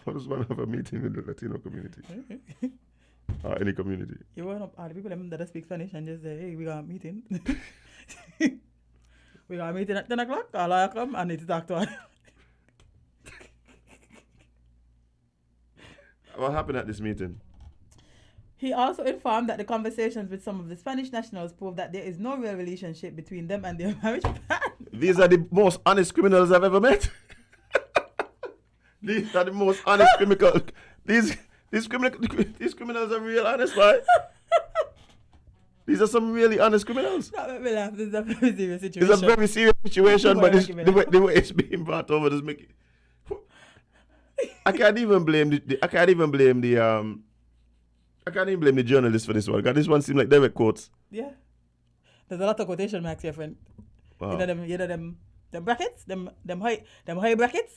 How does one have a meeting in the Latino community? Any community? You want all the people that speak Spanish and just say, hey, we got a meeting. We got a meeting at 10 o'clock. I'll come. I need to talk to her. What happened at this meeting? He also informed that the conversations with some of the Spanish nationals prove that there is no real relationship between them and their marriage plan. These are the most honest criminals I've ever met. These are the most honest criminals. These criminals are real honest, right? These are some really honest criminals. This is a very serious situation. It's a very serious situation, but the way it's being brought over does make it. I can't even blame the journalist for this one. Because this one seems like direct quotes. Yeah. There's a lot of quotation marks here, friend. Wow. You know them brackets, them high brackets.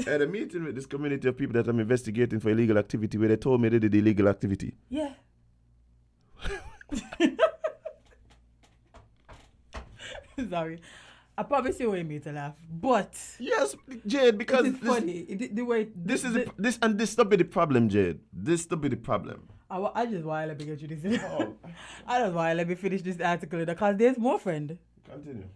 I had a meeting with this community of people that I'm investigating for illegal activity where they told me they did illegal activity. Yeah. Sorry. I promise you won't me to laugh. But Yes, Jade, because it's funny. The way this will be the problem, Jade. This will be the problem. I just want to let me get you this. Oh. I just want to let me finish this article because there's more, friend. Continue.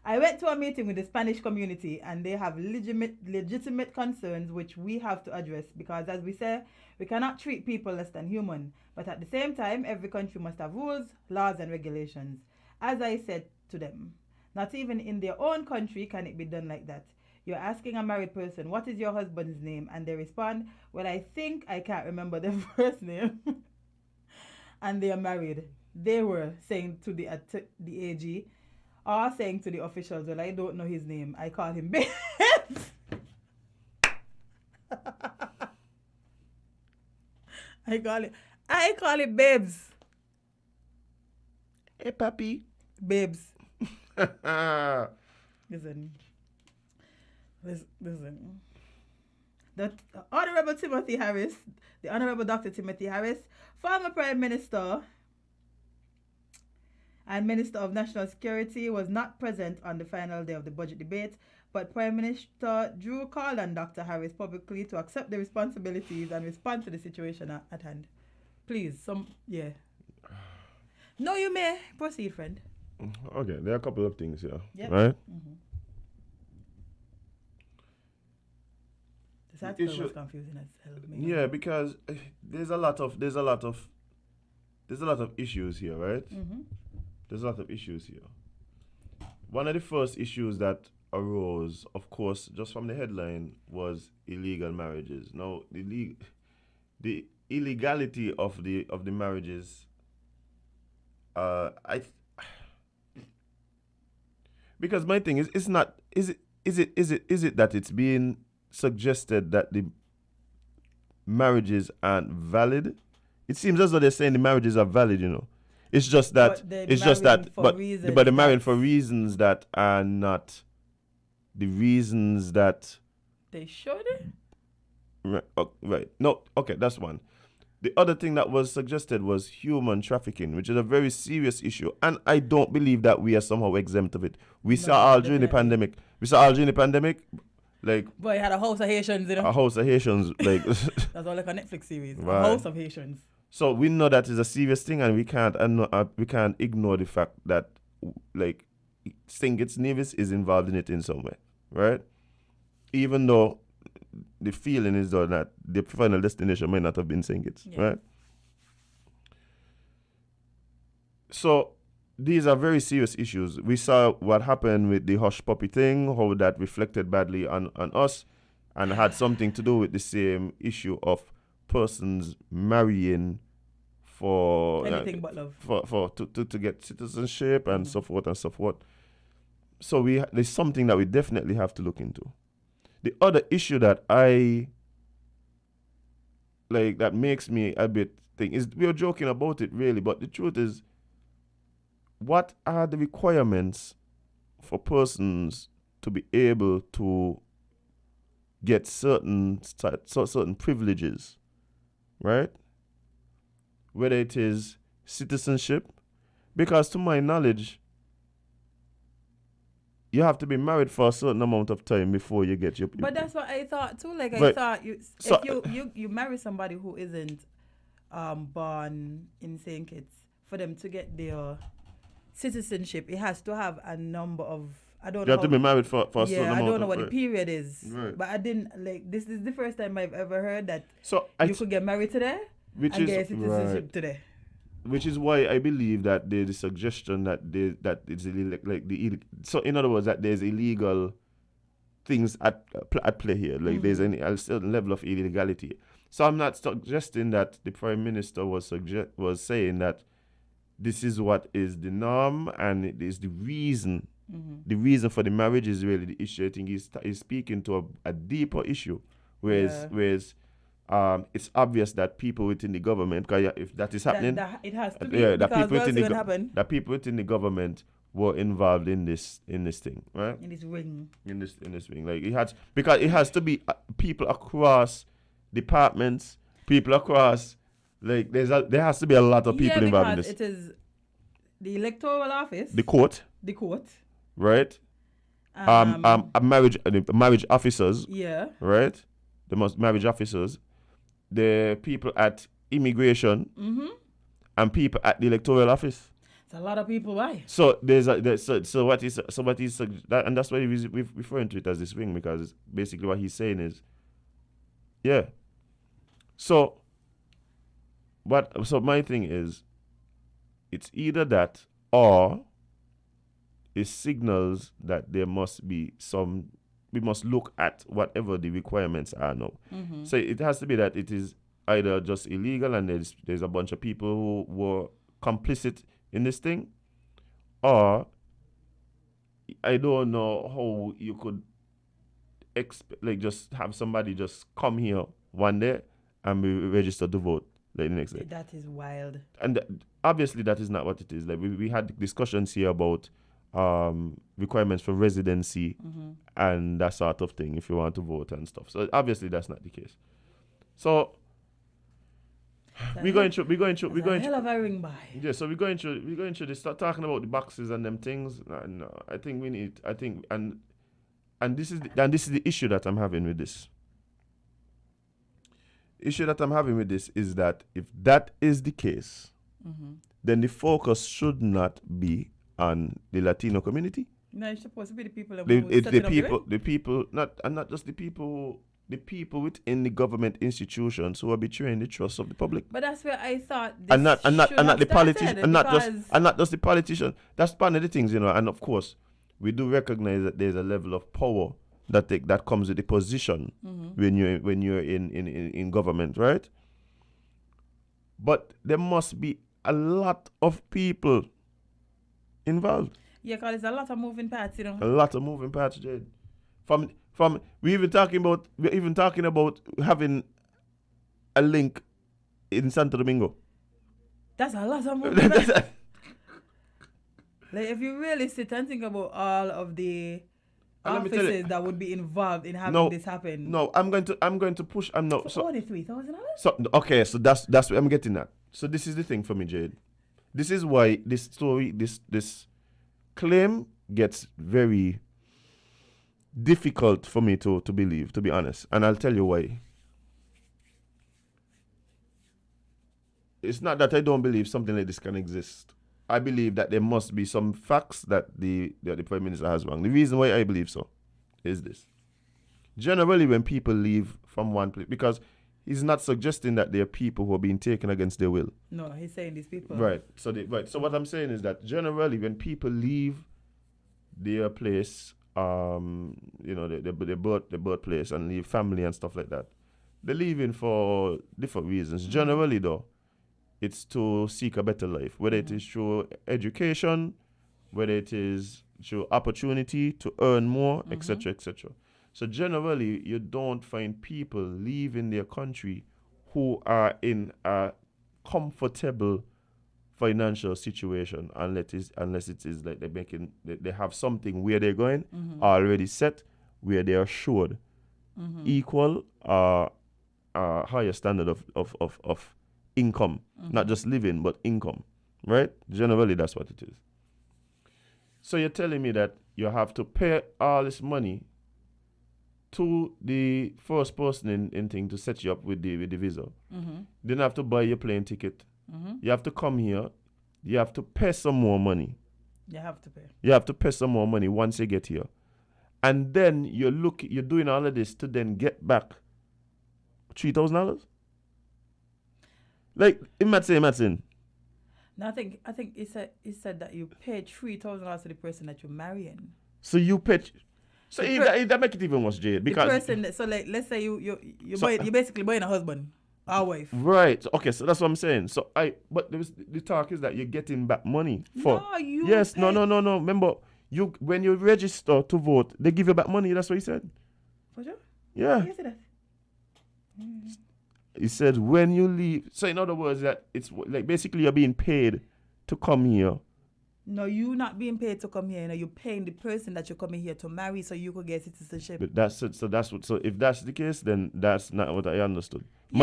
I went to a meeting with the Spanish community and they have legitimate concerns which we have to address because, as we say, we cannot treat people less than human. But at the same time, every country must have rules, laws and regulations. As I said to them, not even in their own country can it be done like that. You're asking a married person, what is your husband's name? And they respond, well, I think I can't remember the first name. And they are married. They were saying to the AG, or saying to the officials, well, I don't know his name. I call him Babes. I call it Babes. Hey, papi. Babes. Listen. The Honorable Timothy Harris, the Honorable Dr. Timothy Harris, former Prime Minister and Minister of National Security, was not present on the final day of the budget debate, but Prime Minister Drew called on Dr. Harris publicly to accept the responsibilities and respond to the situation at hand. Please, No, you may. Proceed, friend. Okay, there are a couple of things here, Yep. right? Mm-hmm. This article was confusing as hell. Yeah, because there's a lot of issues here, right? Mm-hmm. There's a lot of issues here. One of the first issues that arose, of course, just from the headline, was illegal marriages. Now, the illegality of the marriages, because my thing is, it's not. Is it that it's being suggested that the marriages aren't valid? It seems as though they're saying the marriages are valid. You know, it's just that but they're marrying for reasons that are not the reasons that they should. Right. Right. No. Okay, that's one. The other thing that was suggested was human trafficking, which is a very serious issue. And I don't believe that we are somehow exempt of it. We saw all during the pandemic. Like, boy, had a house of Haitians, you know. A house of Haitians. Like, that's all like a Netflix series. Right. A house of Haitians. So we know that is a serious thing, and we can't ignore the fact that, like, St. Kitts Nevis is involved in it in some way, right? Even though the feeling is though that the final destination may not have been St. Kitts, right? So these are very serious issues. We saw what happened with the hush puppy thing, how that reflected badly on us, and had something to do with the same issue of persons marrying for anything but love, to get citizenship and so forth and so forth. So there's something that we definitely have to look into. The other issue that that makes me a bit think is, we are joking about it really, but the truth is, what are the requirements for persons to be able to get certain privileges, right? Whether it is citizenship, because to my knowledge, you have to be married for a certain amount of time before you get your. But that's what I thought too. Like, right. I thought you marry somebody who isn't born in St. Kitts, for them to get their citizenship, it has to have a number of. I don't know. You have to be married for a certain amount. I don't know what the period is. Right. But I didn't this is the first time I've ever heard that. So you could get married today and get citizenship today. Which is why I believe that there's a suggestion that it's so in other words that there's illegal things at play here. Like there's a certain level of illegality. So I'm not suggesting that the Prime Minister was saying that this is what is the norm and it is the reason. The reason for the marriage is really the issue. I think he's speaking to a deeper issue, whereas it's obvious that people within the government, if that is happening, it has to be. That people within the government were involved in this thing, right? In this ring. In this ring, like because it has to be people across departments, people across, like there has to be a lot of people involved in this. It is the electoral office, the court, right? Marriage officers, right? The marriage officers, the people at immigration, and people at the electoral office. It's a lot of people, why? So what he's and that's why we're referring to it as this ring, because basically what he's saying is, yeah. So my thing is, it's either that or it signals that there must be we must look at whatever the requirements are now. So it has to be that it is either just illegal and there's a bunch of people who were complicit in this thing, or I don't know how you could just have somebody just come here one day and be registered to vote like the next day. That is wild. And obviously that is not what it is. Like we had discussions here about requirements for residency and that sort of thing if you want to vote and stuff. So obviously that's not the case. So we're going through hell of a ring by. Yeah, so we're going through this, start talking about the boxes and them things. No, I think we need, and this is the issue that I'm having with this. Issue that I'm having with this is that if that is the case, then the focus should not be on the Latino community. No, it's supposed to be the people that the people, not just the people. The people within the government institutions who are betraying the trust of the public. But that's where I thought this and not the politicians, and not just the politicians. That's part of the things, you know. And of course, we do recognize that there's a level of power that comes with the position when you're in government, right? But there must be a lot of people involved. Yeah, because there's a lot of moving parts, you know. A lot of moving parts, Jade. We're even talking about having a link in Santo Domingo. That's a lot of moving parts. Like if you really sit and think about all of the offices that would be involved in having this happen. No, I'm going to push. I'm not. So only $3,000. So okay, so that's what I'm getting at. So this is the thing for me, Jade. This is why this story, this claim gets very difficult for me to believe, to be honest. And I'll tell you why. It's not that I don't believe something like this can exist. I believe that there must be some facts that the Prime Minister has wrong. The reason why I believe so is this. Generally, when people leave from one place, because he's not suggesting that there are people who are being taken against their will. No, he's saying these people. Right. So So what I'm saying is that generally, when people leave their place, their birthplace and leave family and stuff like that, they're leaving for different reasons. Generally, though, it's to seek a better life, whether it is through education, whether it is through opportunity to earn more, etc., etc. So generally, you don't find people leaving their country who are in a comfortable financial situation, unless it is like they have something where they're going already set, where they are assured equal higher standard of income, not just living but income, right? Generally, that's what it is. So you're telling me that you have to pay all this money to the first person in thing to set you up with the visa. Then have to buy your plane ticket. You have to come here. You have to pay some more money. You have to pay. You have to pay some more money once you get here. And then you're doing all of this to then get back $3,000? Like, imagine. No, I think he said that you paid $3,000 to the person that you're marrying. So you paid. So that make it even worse, Jade. Because the person. So like, let's say you're basically buying a husband or wife. Right. Okay. So that's what I'm saying. So but the talk is that you're getting back money for. No, you. Yes. No. Remember, when you register to vote, they give you back money. That's what he said. For sure. Yeah. You say that. He said when you leave. So in other words, that it's like basically you're being paid to come here, No, you not being paid to come here. You know, you're paying the person that you're coming here to marry so you could get citizenship. But that's it. So that's what. So if that's the case, then that's not what I understood. Yeah,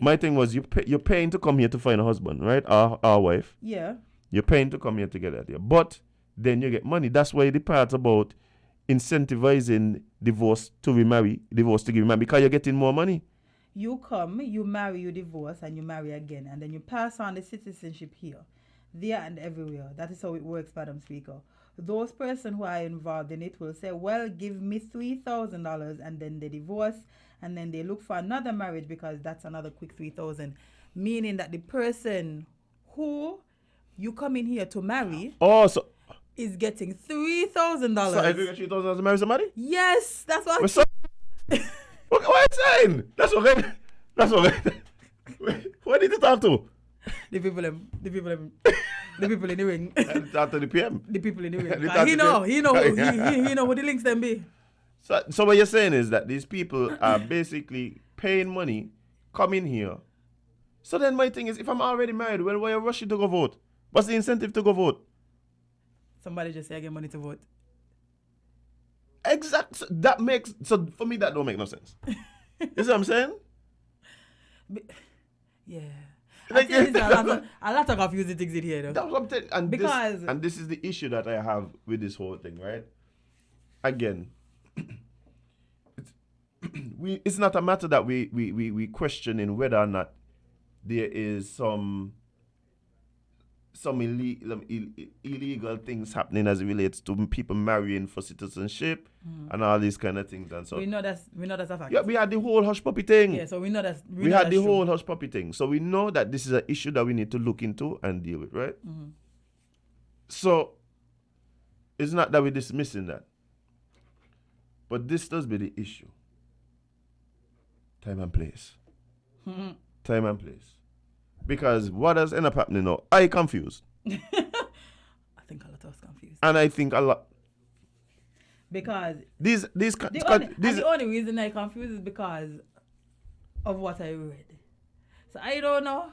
My thing was you're paying to come here to find a husband, right? Our wife. Yeah. You're paying to come here to get that here, but then you get money. That's why the part about incentivizing divorce to remarry, divorce to give remarry, because you're getting more money. You come, you marry, you divorce, and you marry again, and then you pass on the citizenship here, there, and everywhere. That is how it works, Madam Speaker. Those persons who are involved in it will say, well, give me $3,000, and then they divorce, and then they look for another marriage because that's another quick $3,000. Meaning that the person who you come in here to marry is getting $3,000. So I get $3,000 to marry somebody? Yes, that's what. What are you saying? That's okay. Who I need to talk to? The people in the ring. Talk to the PM. The people in the ring. He know who the links them be. So what you're saying is that these people are basically paying money, coming here. So then my thing is, if I'm already married, well, why are you rushing to go vote? What's the incentive to go vote? Somebody just say I get money to vote. Exactly. So for me, that don't make no sense. You see what I'm saying? Yeah. Like, a lot of confusing things in here, though. That's what I'm telling you. And this is the issue that I have with this whole thing, right? Again, it's not a matter that we questioning whether or not there is some illegal things happening as it relates to people marrying for citizenship and all these kind of things and so. We know that's a fact. Yeah, we had the whole hush puppy thing. Yeah, so we know that's we had the whole hush puppy thing. So we know that this is an issue that we need to look into and deal with, right? Mm-hmm. So it's not that we're dismissing that, but this does be the issue. Time and place. Mm-hmm. Time and place. Because what has ended up happening now? I confused. I think a lot of us confused. And I think a lot. Because the only reason I confused is because of what I read. So I don't know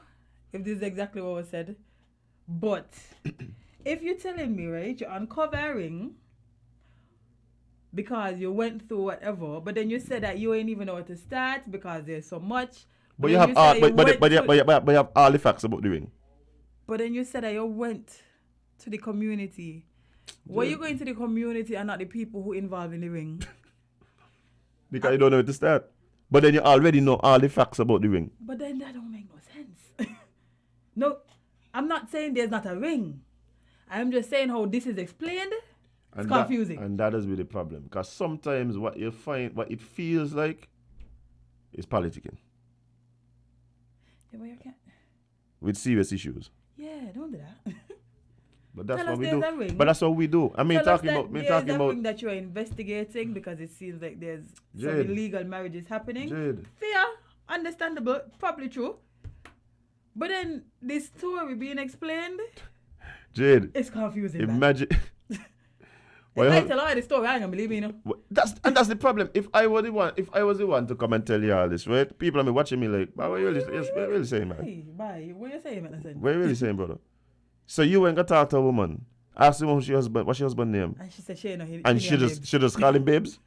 if this is exactly what was said. But if you're telling me, right, you're uncovering because you went through whatever, but then you said that you ain't even know where to start because there's so much. But you have all the facts about the ring. But then you said that you went to the community. Were you going to the community and not the people who involved in the ring? Because you don't know where to start. But then you already know all the facts about the ring. But then that don't make no sense. No, I'm not saying there's not a ring. I'm just saying how this is explained. It's confusing. And that is really the problem. Because sometimes what you find, what it feels like, is politicking. Yeah, but you can't. With serious issues. Yeah, don't do that. But that's what we do. But that's what we do. I mean, talking about ring that you are investigating because it seems like there's some illegal marriages happening. Jade. Fair, understandable, probably true. But then this story being explained, Jade, it's confusing. Imagine. If I tell all the story, I ain't gonna believe you, That's the problem. If I was the one to come and tell you all this, right? People are watching me like, what are you really saying, man? Bye. What are you saying, man? What are you really saying, brother? So you went to talk to a woman, ask her what's your husband's name? And she said she ain't know him. And she just call him babes?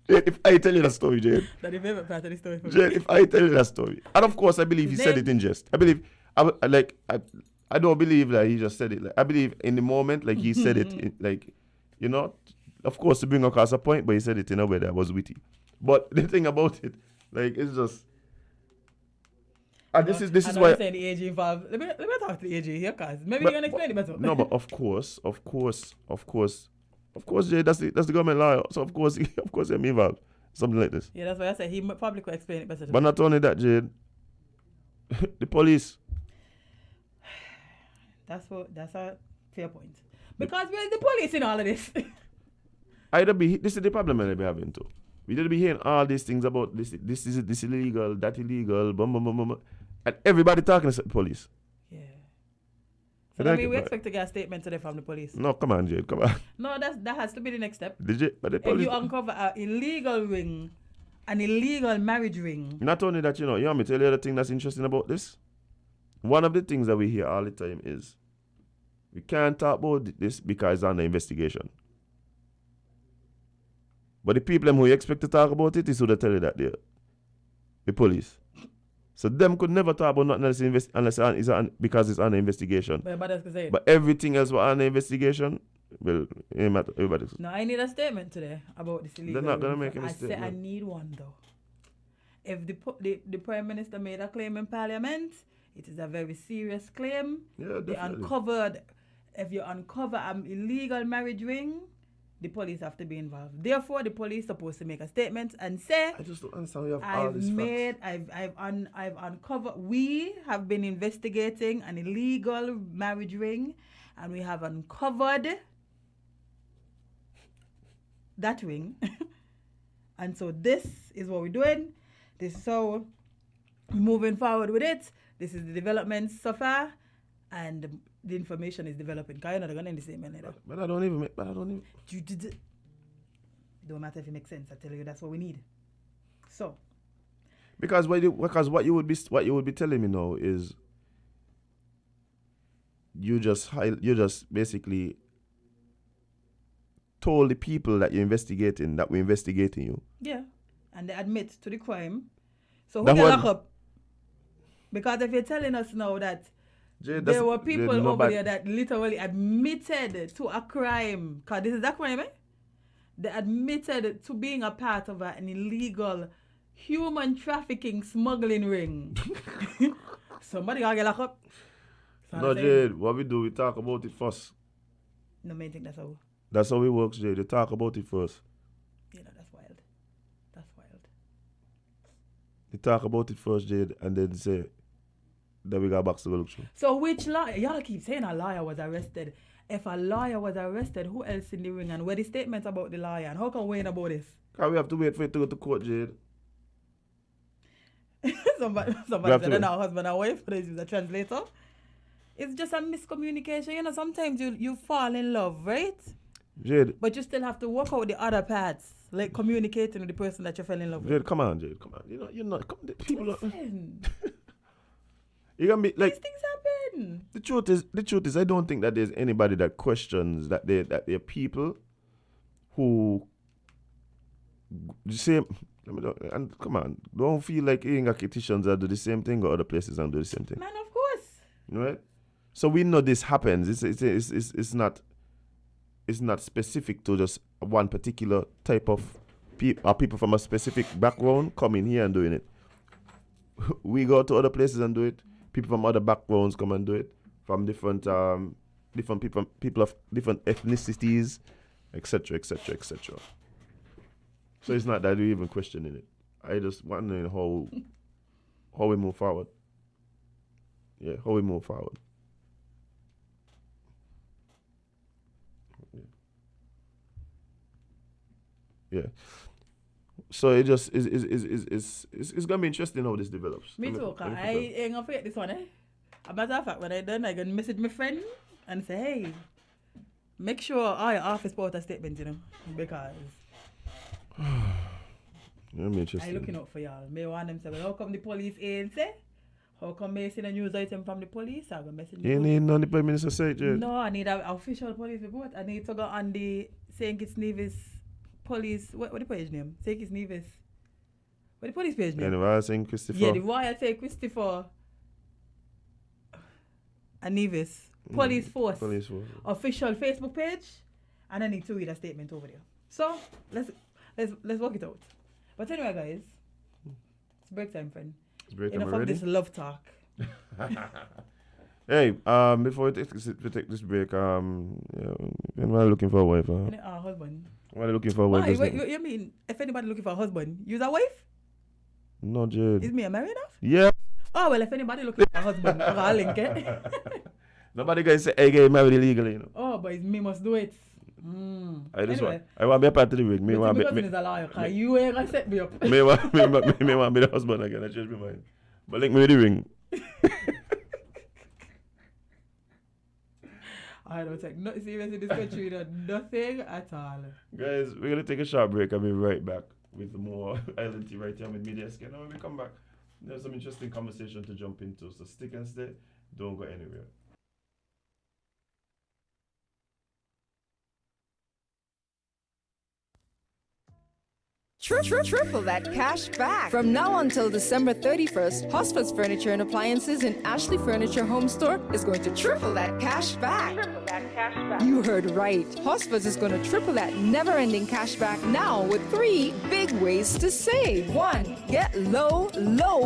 Jade, if I tell you that story, Jade. That's the favorite part of the story for me. Jade, if I tell you that story. And of course, I believe he said it in jest. I don't believe that he just said it. Like, I believe in the moment, like he said it, of course to bring across a point, but he said it in a way that was witty. But the thing about it, like, it's just, and this is why. Saying the AG involved. Let me talk to the AG here, cause maybe you can explain it better. No, but of course, Jay, that's the government law. So of course, I'm involved. Something like this. Yeah, that's why I said he probably could explain it better. But not only that, Jade, the police. That's a fair point. Because where's the police in all of this? This is the problem that I be having too. We did be hearing all these things about this illegal, that illegal, and everybody talking to the police. Yeah. So we expect to get a statement today from the police. No, come on, Jade, come on. No, that has to be the next step. But the police, if you uncover an illegal ring, an illegal marriage ring. Not only that, you want me to tell you the thing that's interesting about this? One of the things that we hear all the time is We can't talk about this because it's under investigation. But the people who you expect to talk about it is who they tell you that they're the police. So them could never talk about nothing else because it's under investigation. But everything else was under investigation. Well, everybody. No, I need a statement today about this illegal. They're not gonna make any statement. I need one though. If the Prime Minister made a claim in Parliament, it is a very serious claim. Yeah, definitely. If you uncover an illegal marriage ring, the police have to be involved. Therefore, the police supposed to make a statement and say, I just don't understand. You have all these facts. I've uncovered. We have been investigating an illegal marriage ring, and we have uncovered that ring. And so this is what we're doing. This is how we're moving forward with it. This is the developments so far, and the information is developing. Because you're not going to end the statement later. But I don't even. Don't matter if it makes sense. I tell you, that's what we need. So. Because what you would be telling me now is you just basically told the people that you're investigating that we're investigating you. Yeah, and they admit to the crime. So who can lock up? Because if you're telling us now that Jade, there were people over there that literally admitted to a crime, because this is a crime, eh? They admitted to being a part of an illegal human trafficking smuggling ring. Somebody gotta get locked up. No, Jade, what we do, we talk about it first. No, I think that's how. That's how it works, Jade. You talk about it first. Yeah, no, that's wild. That's wild. You talk about it first, Jade, and then say that we got back to the look through. So which lawyer? Y'all keep saying a lawyer was arrested. If a lawyer was arrested, who else in the ring? And where the statements about the lawyer? And how can we know about this? Because we have to wait for it to go to court, Jade. somebody said now husband and wife, but is a translator. It's just a miscommunication. You know, sometimes you fall in love, right? Jade. But you still have to work out the other parts, like communicating with the person that you fell in love with. Jade, come on, Jade, come on. You're not. People Listen. You can be like. These things happen. The truth is, I don't think that there's anybody that questions that there are people who the same. And come on, don't feel like English that do the same thing or other places and do the same thing. Man, of course. Right? So we know this happens. It's not specific to just one particular type of people from a specific background coming here and doing it. We go to other places and do it. People from other backgrounds come and do it. From different people of different ethnicities, etc., etc., etc. So it's not that we're even questioning it. I just wondering how we move forward. Yeah, how we move forward. Yeah. So it just it's gonna be interesting how this develops. Me too, cause I ain't gonna forget this one, eh? As a matter of fact, when I done, I gonna message my friend and say, hey, make sure our office put out a statement, you know, because I looking out for y'all. May want them say, well, how come the police ain't say? How come I see a news item from the police? I gonna message you need none the Prime Minister say, Jade? No, I need an official police report. I need to go on the St. Kitts Nevis police. What the page name? St. Kitts Nevis. What the police page name? Yeah, the Royal St. Christopher. Yeah, the Royal St. Christopher and Nevis Police Force. Police Force. Official Facebook page, and I need to read a statement over there. So let's work it out. But anyway, guys, it's break time, friend. It's break time. Enough of this love talk. Hey, before we take this break, am I looking for a wife? Husband. Am I looking for a wife? You mean if anybody looking for a husband, use a wife? No, Jade. Is me a married enough? Yeah. Oh well, if anybody looking for a husband, I'll link it. Nobody can say I get married illegally, you know. Oh, but me must do it. I just want to be a part of the week. Me want me is a liar, cause you ain't gonna set me up. me want be the husband again. I change my mind. But link me with the ring. I don't take nothing serious in this country, nothing at all. Guys, we're gonna take a short break and be right back with more Island Tea right here with Media SKNFA. When we come back, there's some interesting conversation to jump into. So stick and stay. Don't go anywhere. Triple that cash back. From now until December 31st, Hosford's Furniture and Appliances in Ashley Furniture Home Store is going to triple that cash back. You heard right. Hosford's is going to triple that never-ending cash back now with 3 big ways to save. 1. Get low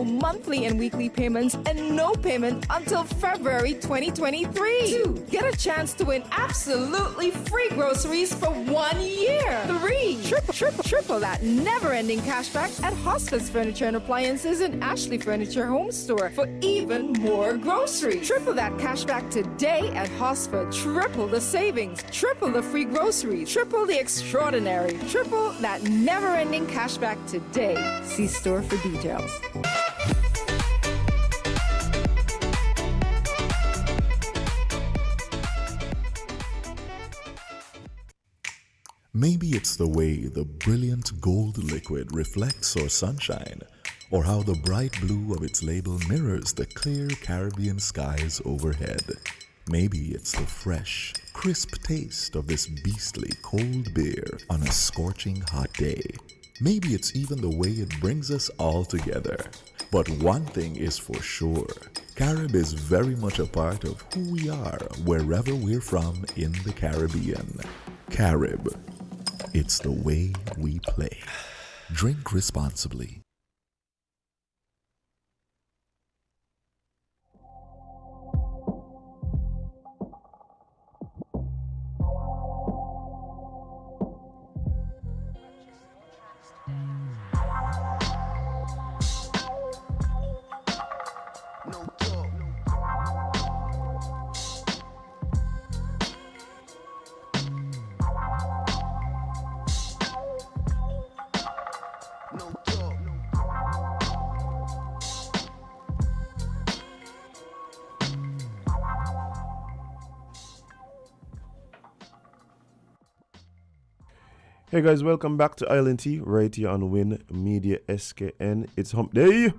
monthly and weekly payments and no payment until February 2023. 2. Get a chance to win absolutely free groceries for 1 year. 3. Triple that never-ending cashback at Hosford's Furniture and Appliances in Ashley Furniture Home Store for even more groceries. Triple that cashback today at Hosford. Triple the savings. Triple the free groceries. Triple the extraordinary. Triple that never-ending cashback today. See store for details. Maybe it's the way the brilliant gold liquid reflects our sunshine, or how the bright blue of its label mirrors the clear Caribbean skies overhead. Maybe it's the fresh, crisp taste of this beastly cold beer on a scorching hot day. Maybe it's even the way it brings us all together. But one thing is for sure, Carib is very much a part of who we are wherever we're from in the Caribbean. Carib. It's the way we play. Drink responsibly. Hey guys, welcome back to Island Tea right here on WINNMedia SKN. It's Hump Day,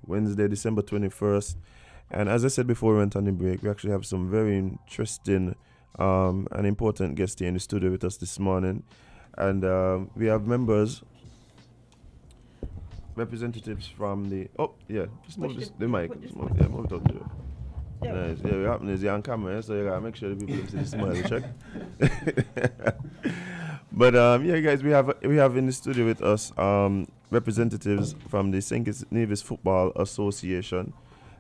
Wednesday, December 21st. And as I said before we went on the break, we actually have some very interesting and important guests here in the studio with us this morning. And we have members, representatives from the... Oh, yeah, just move the mic. Move it up there. Yeah. Nice. Yeah, what happens is you're on camera, so you gotta make sure the people can see the smile. Check. But yeah, guys, we have in the studio with us representatives from the St. Kitts Nevis Football Association,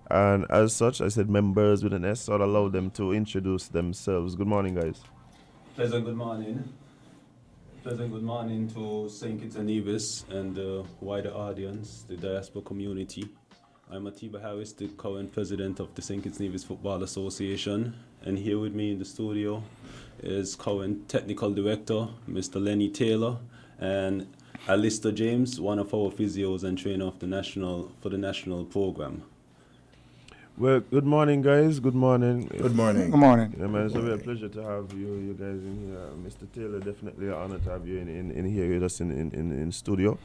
and as such, I said members with an S, so I'll allow them to introduce themselves. Good morning, guys. Pleasant good morning. Pleasant good morning to St. Kitts and Nevis and the wider audience, the diaspora community. I'm Atiba Harris, the current president of the St. Kitts Nevis Football Association, and here with me in the studio is current technical director, Mr. Lenny Taylor, and Alistair James, one of our physios and trainer of the national program. Well, good morning, guys. Good morning. Good morning. Good morning. Yeah, man, it's a real pleasure to have you guys in here. Mr. Taylor, definitely an honor to have you in here with us in studio.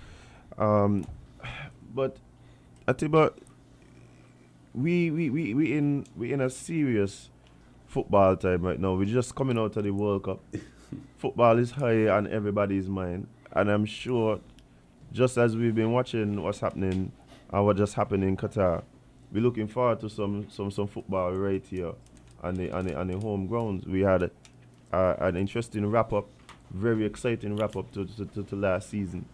But Atiba, we in a serious football time right now. We're just coming out of the World Cup. Football is high on everybody's mind, and I'm sure, just as we've been watching what's happening and what just happened in Qatar, we're looking forward to some football right here on the home grounds. We had an interesting wrap up, very exciting wrap up to last season,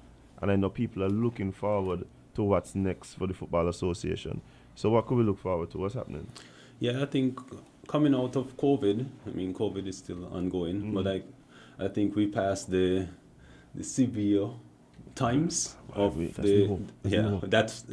and I know people are looking forward to what's next for the Football Association. So what could we look forward to? What's happening? Yeah, I think coming out of COVID, I mean, COVID is still ongoing, but I think we passed the severe times of that's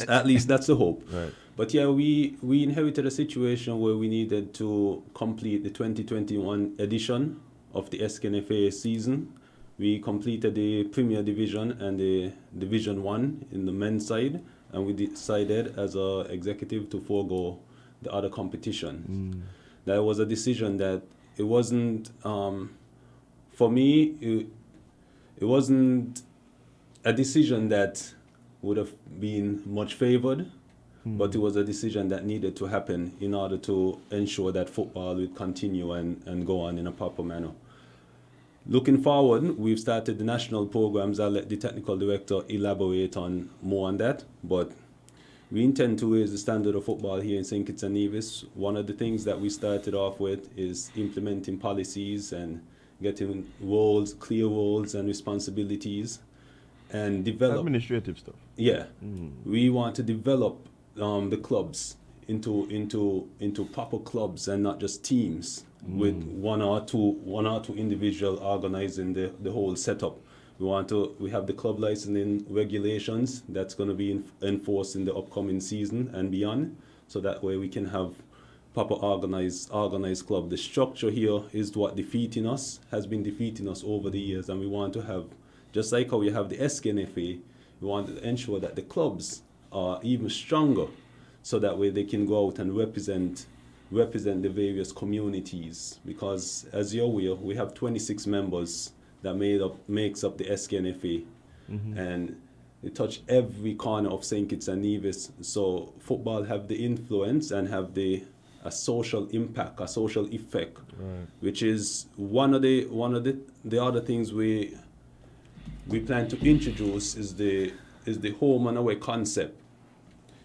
at least that's the hope. Right. But yeah, we inherited a situation where we needed to complete the 2021 edition of the SKNFA season. We completed the Premier Division and the Division 1 in the men's side, and we decided as an executive to forego the other competition. That was a decision that it wasn't, for me, it wasn't a decision that would have been much favored, but it was a decision that needed to happen in order to ensure that football would continue and go on in a proper manner. looking forward, we've started the national programs. I'll let the technical director elaborate on more on that, but we intend to raise the standard of football here in St. Kitts and Nevis. One of the things that we started off with is implementing policies and getting roles, clear roles and responsibilities, and develop administrative stuff. Yeah, we want to develop the clubs into proper clubs and not just teams with one or two individual organizing the whole setup. We have the club licensing regulations that's going to be enforced in the upcoming season and beyond, so that way we can have proper organized club. The structure here is what has been defeating us over the years, and we want to have, just like how we have the SKNFA, we want to ensure that the clubs are even stronger, so that way they can go out and represent the various communities. Because as you're aware, we have 26 members that makes up the SKNFA, and they touch every corner of St. Kitts and Nevis. So football have the influence and have a social impact, a social effect, which is one of the other things we plan to introduce is the home and away concept.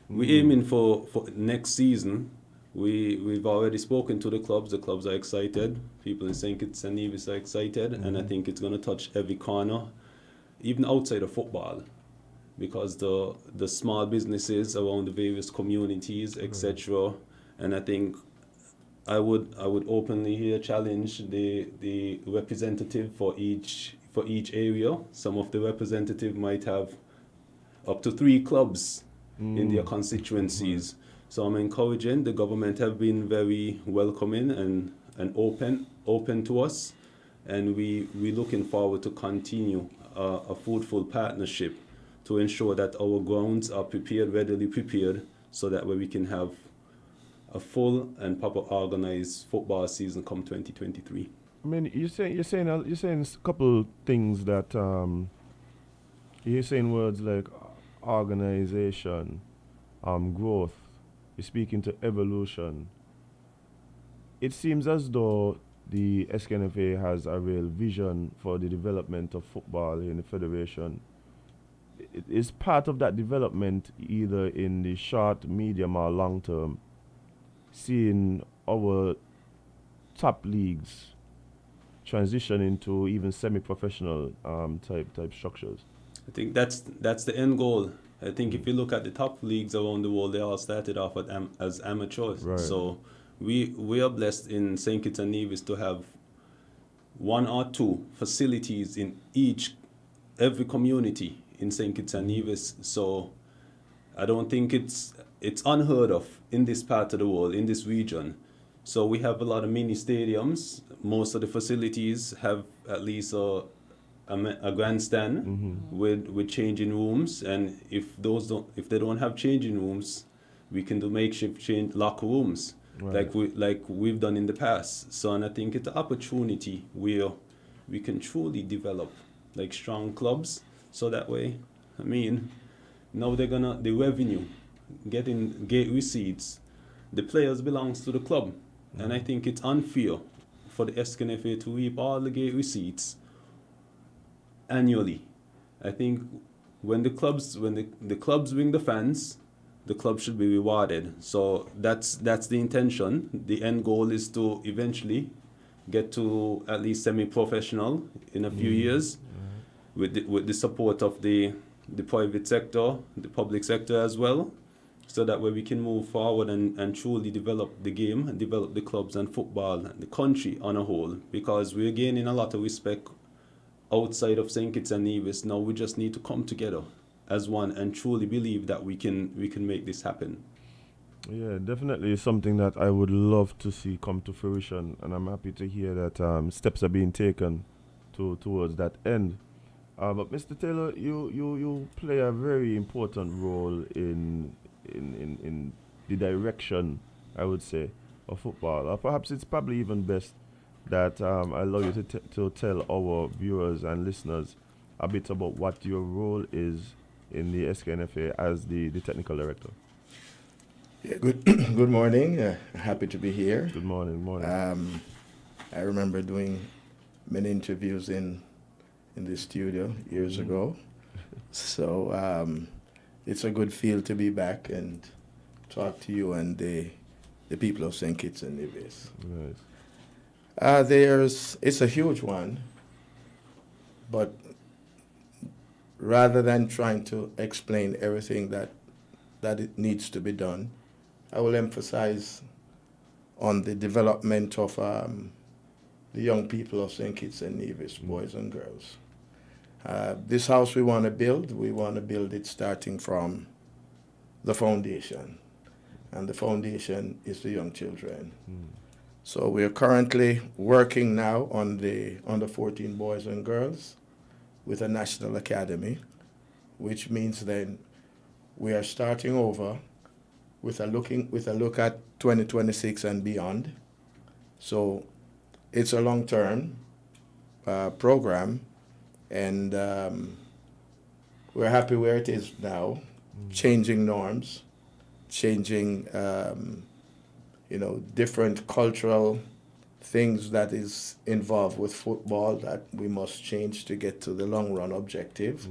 We're aiming for next season. We've already spoken to the clubs. The clubs are excited. People in St. Kitts and Nevis are excited, and I think it's going to touch every corner, even outside of football, because the small businesses around the various communities, etc. And I think I would openly here challenge the representative for each area. Some of the representative might have up to 3 clubs in their constituencies. So I'm encouraging. The government have been very welcoming and open to us, and we looking forward to continue a fruitful partnership to ensure that our grounds are readily prepared, so that way we can have a full and proper organized football season come 2023. I mean, you're saying a couple things that you're saying words like organization, growth. You're speaking to evolution. It seems as though the SKNFA has a real vision for the development of football in the federation. Is part of that development either in the short, medium, or long term, seeing our top leagues transition into even semi-professional type structures? I think that's the end goal. I think if you look at the top leagues around the world, they all started off as amateurs. Right. So we are blessed in St. Kitts and Nevis to have 1 or 2 facilities in every community in St. Kitts and Nevis. So I don't think it's unheard of in this part of the world, in this region. So we have a lot of mini stadiums. Most of the facilities have at least a grandstand with changing rooms, and if they don't have changing rooms, we can do makeshift locker rooms, like we've done in the past. So, and I think it's an opportunity where we can truly develop like strong clubs. So that way, I mean, now the revenue, getting gate receipts, the players belongs to the club, and I think it's unfair for the SKNFA to reap all the gate receipts annually. I think when the clubs bring the fans, the club should be rewarded. So that's the intention. The end goal is to eventually get to at least semi-professional in a few years, with the support of the private sector, the public sector as well, so that way we can move forward and truly develop the game and develop the clubs and football and the country on a whole, because we're gaining a lot of respect outside of St. Kitts and Nevis. Now we just need to come together as one and truly believe that we can make this happen. Yeah, definitely something that I would love to see come to fruition, and I'm happy to hear that steps are being taken towards that end. But Mr. Taylor, you play a very important role in the direction, I would say, of football. Or perhaps it's probably even best that I allow you to tell our viewers and listeners a bit about what your role is in the SKNFA as the technical director. Yeah, good morning. Happy to be here. Good morning. I remember doing many interviews in the studio years ago. So it's a good feel to be back and talk to you and the people of St. Kitts and Nevis. Nice. It's a huge one, but rather than trying to explain everything that it needs to be done, I will emphasize on the development of the young people of St. Kitts and Nevis, boys and girls. This house we want to build it starting from the foundation. And the foundation is the young children. So we are currently working now on the under 14 boys and girls with a national academy, which means then we are starting over with a look at 2026 and beyond. So it's a long-term program, and we're happy where it is now, changing norms, changing different cultural things that is involved with football that we must change to get to the long run objective.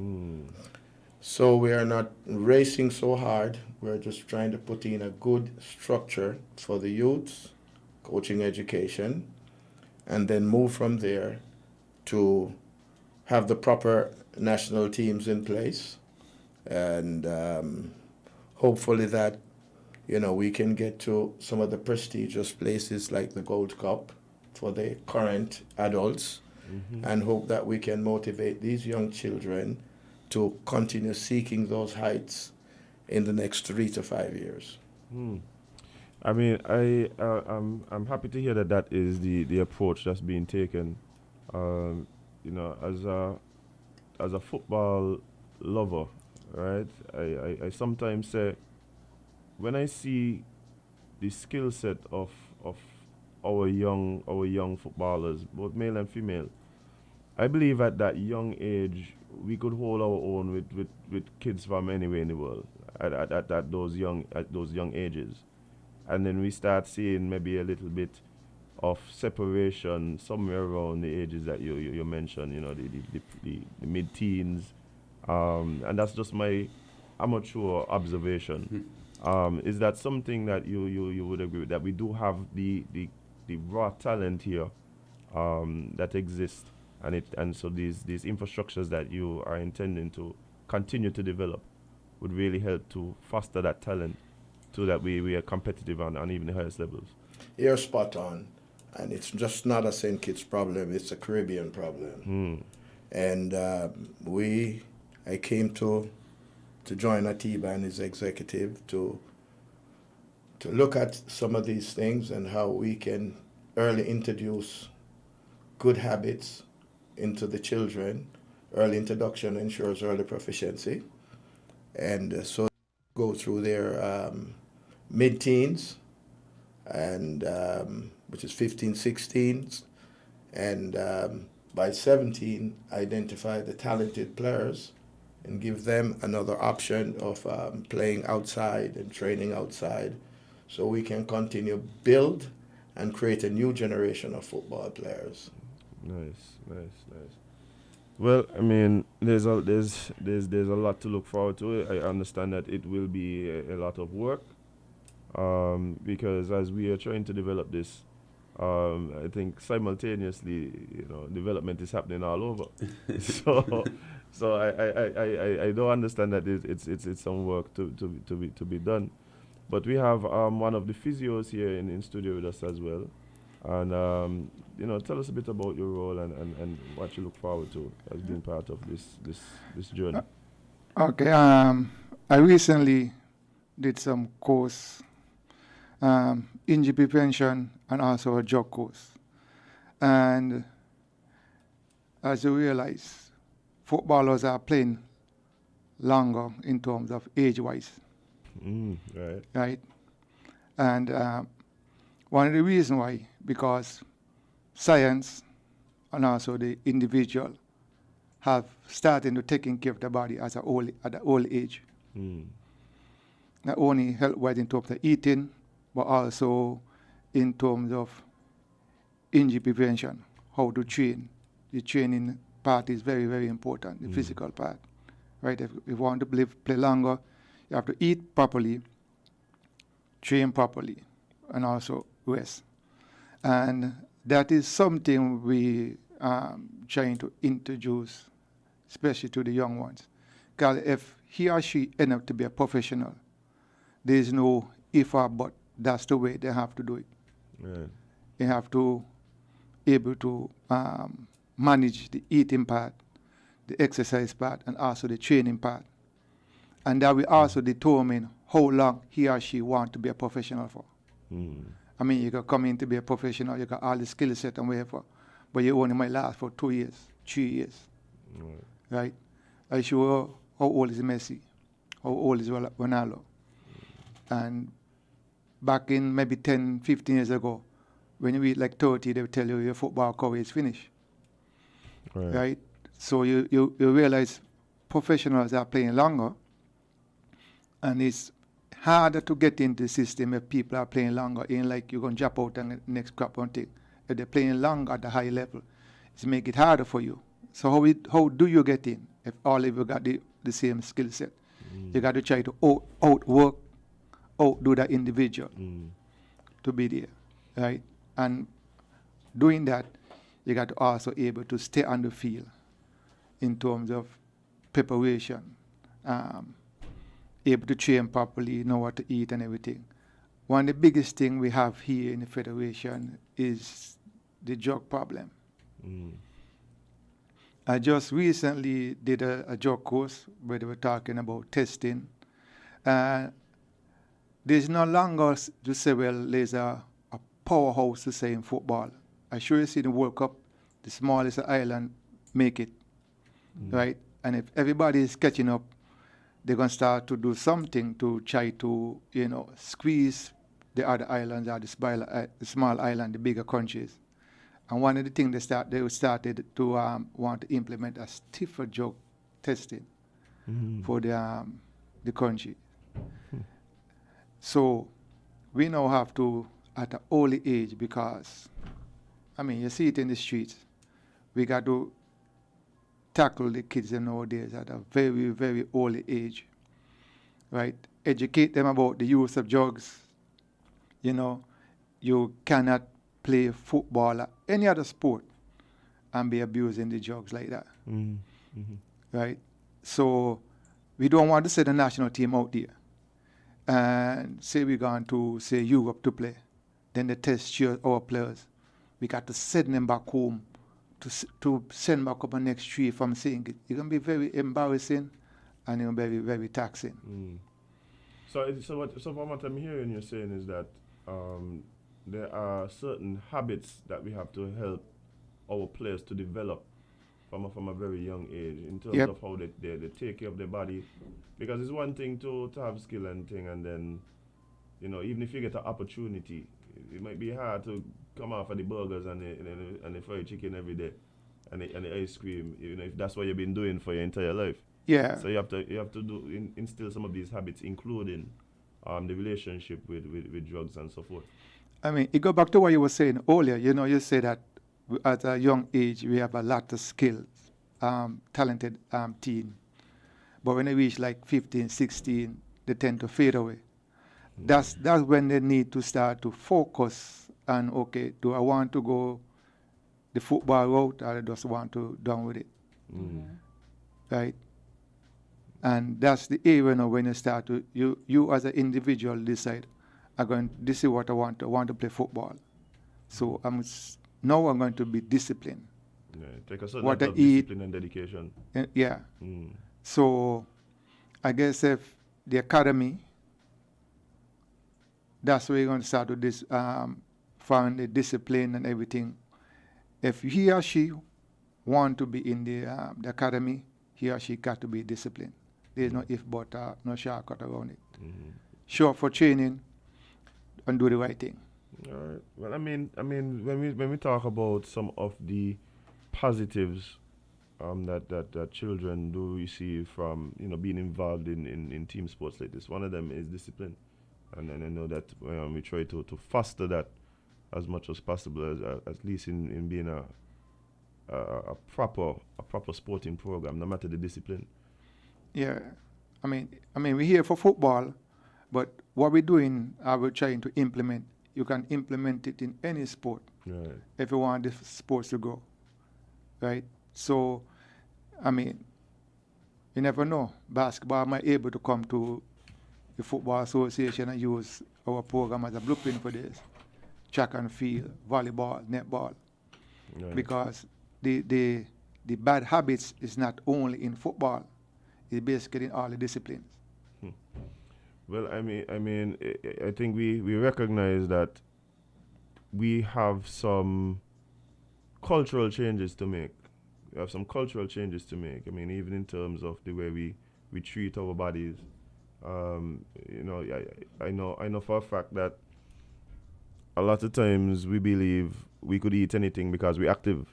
So we are not racing so hard. We're just trying to put in a good structure for the youths, coaching education, and then move from there to have the proper national teams in place. And hopefully that, we can get to some of the prestigious places like the Gold Cup for the current adults, and hope that we can motivate these young children to continue seeking those heights in the next 3 to 5 years. I mean, I'm happy to hear that is the approach that's being taken. As a football lover, right? I sometimes say, when I see the skill set of our young footballers, both male and female, I believe at that young age we could hold our own with kids from anywhere in the world at those young ages, and then we start seeing maybe a little bit of separation somewhere around the ages that you mentioned, the mid-teens, and that's just my amateur observation. Is that something that you would agree with, that we do have the raw talent here that exists, and so these infrastructures that you are intending to continue to develop would really help to foster that talent so that we are competitive on even the highest levels? You're spot on. And it's just not a St. Kitts problem, it's a Caribbean problem. And I came to join Atiba and his executive to look at some of these things and how we can early introduce good habits into the children. Early introduction ensures early proficiency. And so go through their mid-teens, and which is 15, 16, and by 17, identify the talented players and give them another option of playing outside and training outside, so we can continue build and create a new generation of football players. Nice. Well, I mean, there's a lot to look forward to. I understand that it will be a lot of work, because as we are trying to develop this, I think simultaneously, development is happening all over. So I don't understand that it's some work to be done. But we have one of the physios here in studio with us as well, and tell us a bit about your role and what you look forward to as being part of this journey. Okay, I recently did some course, injury prevention and also a drug course. And as you realize, footballers are playing longer in terms of age-wise. Right. And one of the reasons why, because science and also the individual have started to taking care of the body at an old age. Not only health-wise in terms of eating, but also in terms of injury prevention, how to train, the training part is very, very important, the physical part, right? If you want to play longer, you have to eat properly, train properly, and also rest. And that is something we trying to introduce, especially to the young ones. Because if he or she end up to be a professional, there is no if or but. That's the way they have to do it. Right. They have to able to manage the eating part, the exercise part, and also the training part. And that will also determine how long he or she want to be a professional for. I mean, you can come in to be a professional, you got all the skill set and whatever, but you only might last for 2 years, 3 years, right? I sure how old is Messi, how old is Ronaldo. And back in maybe 10, 15 years ago, when you reach like 30, they will tell you your football career is finished, right? So you realize professionals are playing longer, and it's harder to get into the system if people are playing longer. Ain't like you're going to drop out and the next crop won't take. If they're playing longer at the high level, it's make it harder for you. So how do you get in if all of you got the same skill set? You got to try to outwork, outdo that individual to be there, right? And doing that, you got to also able to stay on the field in terms of preparation, able to train properly, know what to eat and everything. One of the biggest thing we have here in the Federation is the drug problem. I just recently did a drug course where they were talking about testing. There's no longer to say, well, there's a powerhouse to say in football. I sure you see the World Cup, the smallest island make it, right? And if everybody is catching up, they're going to start to do something to try to, squeeze the other islands or the small island, the bigger countries. And one of the things they started to want to implement a stiffer drug testing for the country. So we now have to, at an early age, because, I mean, you see it in the streets, we got to tackle the kids nowadays at a very, very early age, right? Educate them about the use of drugs. You cannot play football or any other sport and be abusing the drugs like that, right? So we don't want to send the national team out there and say we're going to, say, Europe to play. Then they test our players. We got to send them back home to send back up the next tree from seeing it. It's going to be very embarrassing and it's going to be very, very taxing. So from what I'm hearing you're saying is that there are certain habits that we have to help our players to develop from a very young age in terms of how they take care of their body. Because it's one thing to have skill and thing, and then, even if you get an opportunity, it might be hard to come off of the burgers and the fried chicken every day and the ice cream, if that's what you've been doing for your entire life. Yeah. So you have to instill some of these habits, including the relationship with drugs and so forth. I mean, it go back to what you were saying earlier. You say that at a young age we have a lot of skills, talented teen. But when they reach like 15, 16, they tend to fade away. That's when they need to start to focus on, okay, do I want to go the football route or I just want to done with it? Right? And that's the area now when you start to, you as an individual decide, this is what I want to play football. So now I'm going to be disciplined. Yeah, take a certain amount of discipline and dedication. Yeah. So I guess if the academy, that's where you're going to start with this, find the discipline and everything. If he or she want to be in the academy, he or she got to be disciplined. There's no if but, no shortcut around it. Show up for training and do the right thing. All right. Well, I mean, when we talk about some of the positives that children do receive from being involved in team sports like this, one of them is discipline, and then I know that we try to foster that as much as possible, at least in being a proper sporting program, no matter the discipline. Yeah, I mean, we're here for football, but what we're doing, we're trying to implement. You can implement it in any sport if you want the sports to grow, right? So, I mean, you never know. Basketball might be able to come to the Football Association and use our program as a blueprint for this. Track and field, volleyball, netball. Right. Because the bad habits is not only in football, it's basically in all the disciplines. Well, I think we recognize that we have some cultural changes to make. We have some cultural changes to make. I mean, even in terms of the way we treat our bodies. You know, I know for a fact that a lot of times we believe we could eat anything because we're active,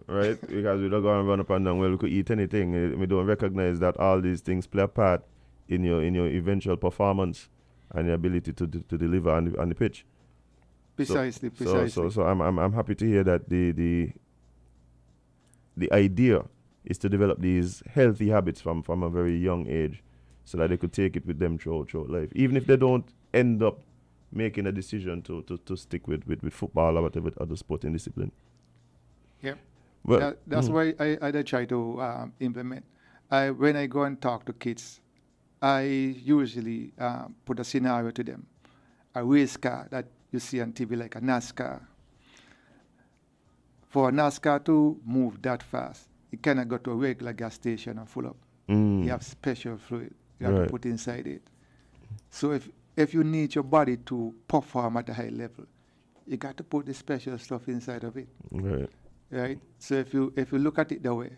right? Because we don't go and run up and down. Well, we could eat anything. We don't recognize that all these things play a part in your eventual performance and your ability to deliver on the pitch. Precisely. So I'm happy to hear that the idea is to develop these healthy habits from a very young age, so that they could take it with them throughout life, even if they don't end up making a decision to stick with football or whatever other sporting discipline. Yeah, well, that's why I try to implement. When I go and talk to kids, I usually put a scenario to them, a race car that you see on TV like a NASCAR. For a NASCAR to move that fast, it cannot go to a regular gas station and full up. You have special fluid you have to put inside it. So if you need your body to perform at a high level, you got to put the special stuff inside of it. Right? So if you look at it that way,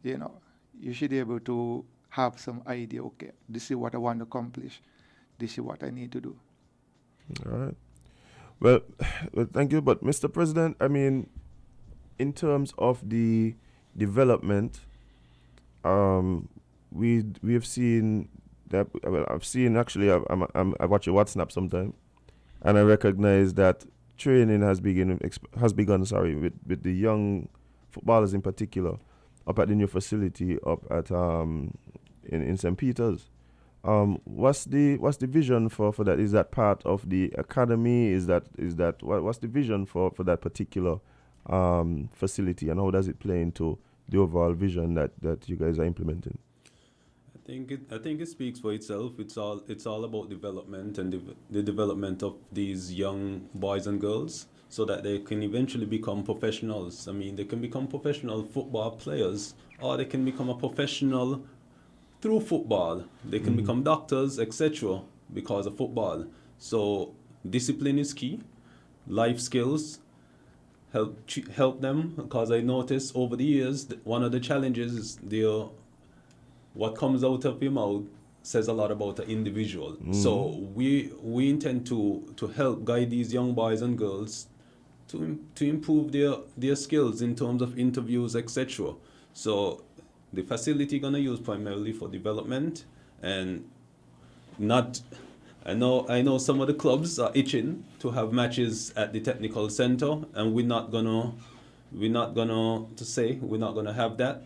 you know, you should be able to have some idea, okay, this is what I want to accomplish. This is what I need to do. All right. Well, thank you. But Mr. President, I mean, in terms of the development, we have seen that. Well, I've seen actually. I watch your WhatsApp sometime, and I recognize that training has begun. With the young footballers in particular, up at the new facility up at in St. Peter's. What's the vision for that? Is that part of the academy? Is that what's the vision for that particular facility, and how does it play into the overall vision that you guys are implementing? I think it speaks for itself. It's all about development and the development of these young boys and girls, so that they can eventually become professionals. I mean, they can become professional football players, or they can become a professional through football. They can become doctors, etc., because of football. So discipline is key. Life skills help them, because I noticed over the years that one of the challenges is what comes out of your mouth says a lot about the individual. So we intend to help guide these young boys and girls to improve their skills in terms of interviews, etc. So the facility gonna use primarily for development, and not. I know some of the clubs are itching to have matches at the technical center, and we're not gonna have that.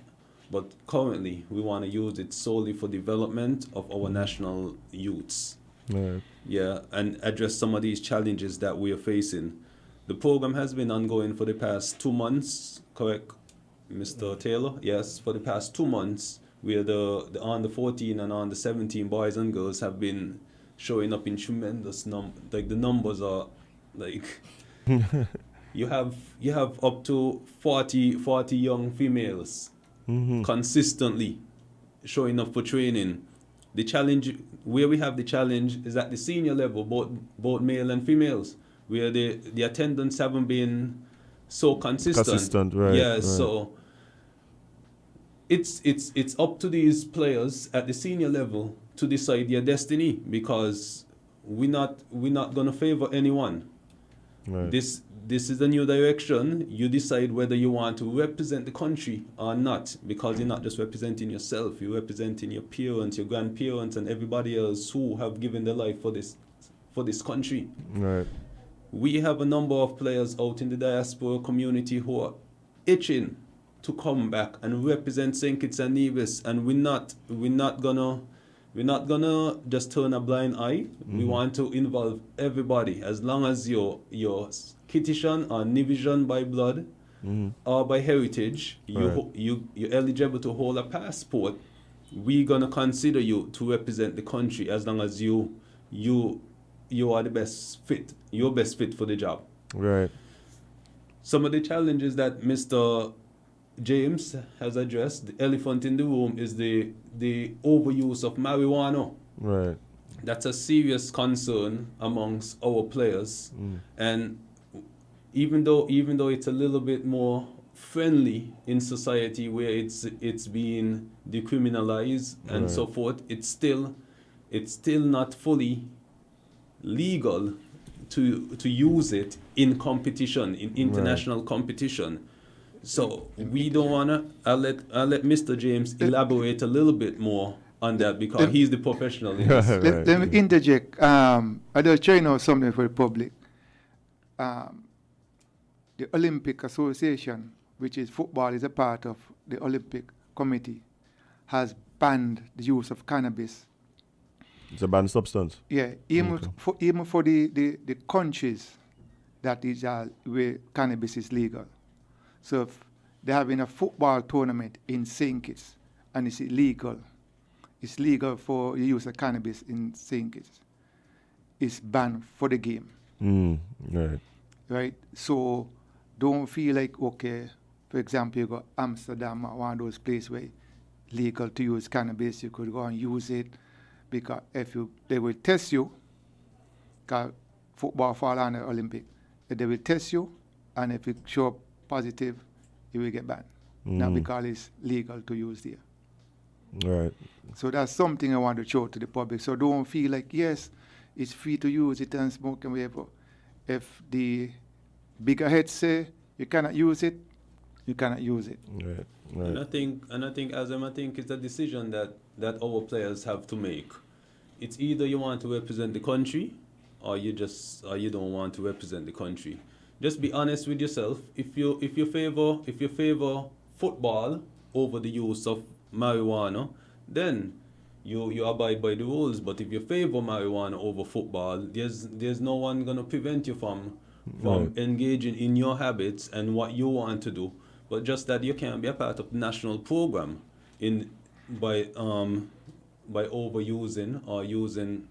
But currently, we want to use it solely for development of our national youths. Right. Yeah, and address some of these challenges that we are facing. The program has been ongoing for the past 2 months, correct, Mr. Taylor? Yes, for the past 2 months, where the under 14 and under 17 boys and girls have been showing up in tremendous like the numbers are like you have up to 40 young females consistently showing up for training. The challenge where we have the challenge is at the senior level, both male and females, where the attendance haven't been so consistent. Right? Yeah, right. So it's up to these players at the senior level to decide their destiny, because we're not gonna favor anyone. Right. This is a new direction. You decide whether you want to represent the country or not, because you're not just representing yourself. You're representing your parents, your grandparents, and everybody else who have given their life for this country. Right. We have a number of players out in the diaspora community who are itching to come back and represent St. Kitts and Nevis, and we're not gonna just turn a blind eye. We want to involve everybody, as long as you're Kittitian or Nevisian by blood or by heritage, you're eligible to hold a passport. We're gonna consider you to represent the country, as long as you are the best fit. You're best fit for the job. Right. Some of the challenges that Mr. James has addressed, the elephant in the room, is the overuse of marijuana. Right. That's a serious concern amongst our players. And even though it's a little bit more friendly in society where it's being decriminalized and so forth, it's still not fully legal to use it in competition, in international competition. So we don't wanna. I'll let Mr. James elaborate a little bit more on that, because he's the professional in this. Let me interject. I just try to know something for the public. The Olympic Association, which is football, is a part of the Olympic Committee, has banned the use of cannabis. It's a banned substance. Yeah, even for the countries that is where cannabis is legal. So if they're having a football tournament in St. Kitts and it's illegal for the use of cannabis in St. Kitts, it's banned for the game. Right. Right? So don't feel like, okay, for example, you go Amsterdam or one of those places where it's legal to use cannabis, you could go and use it, because they will test you, because football fall under Olympic, they will test you, and if you show up positive, you will get banned. Not because it's legal to use there. Right. So that's something I want to show to the public. So don't feel like, yes, it's free to use it and smoke and whatever. If the bigger heads say you cannot use it, you cannot use it. Right. And I think, Azem, I think it's a decision that our players have to make. It's either you want to represent the country, or you don't want to represent the country. Just be honest with yourself. If you favor football over the use of marijuana, then you abide by the rules. But if you favor marijuana over football, there's no one gonna prevent you from engaging in your habits and what you want to do. But just that you can't be a part of the national program by overusing or using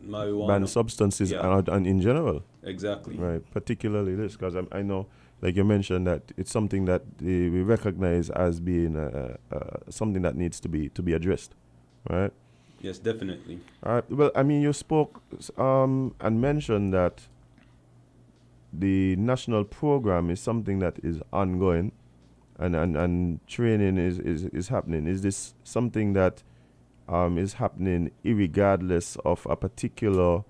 marijuana. Banned substances and in general. Exactly. Right. Particularly this, because I know, like you mentioned, that it's something that we recognize as being something that needs to be addressed. Right. Yes, definitely. All right. Well, I mean, you spoke and mentioned that the national program is something that is ongoing, and training is happening. Is this something that is happening irregardless of a particular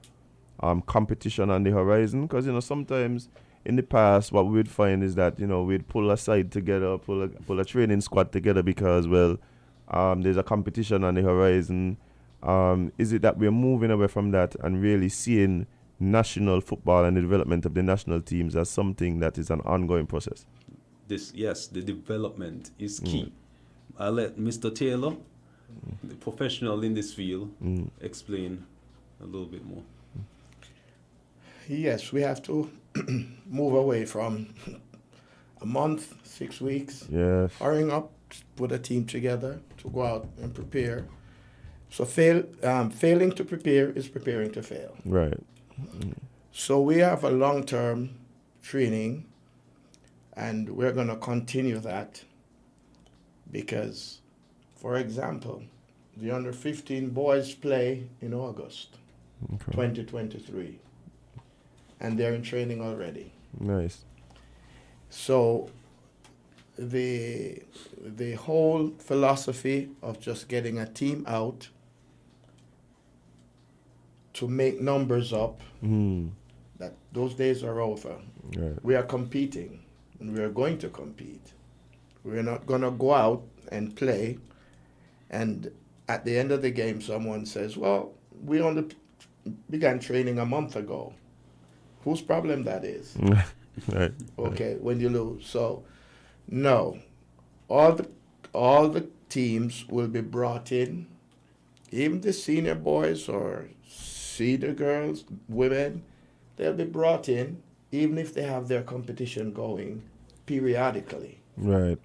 competition on the horizon? Because sometimes in the past, what we would find is that we'd pull a side together, pull a training squad together because there's a competition on the horizon. Is it that we're moving away from that and really seeing national football and the development of the national teams as something that is an ongoing process? The development is key. I'll let Mr. Taylor, the professional in this field, explain a little bit more. Yes, we have to move away from a month, 6 weeks, hurrying up, put a team together to go out and prepare. So failing to prepare is preparing to fail. Right. So we have a long-term training, and we're going to continue that because, for example, the under-15 boys play in August 2023, and they're in training already. Nice. So the whole philosophy of just getting a team out to make numbers up, that those days are over. Right. We are competing, and we are going to compete. We're not going to go out and play, and at the end of the game, someone says, well, we only began training a month ago. Whose problem that is? Right. Okay, when you lose. So No. All the teams will be brought in, even the senior boys or senior girls, women, they'll be brought in, even if they have their competition going periodically. Right.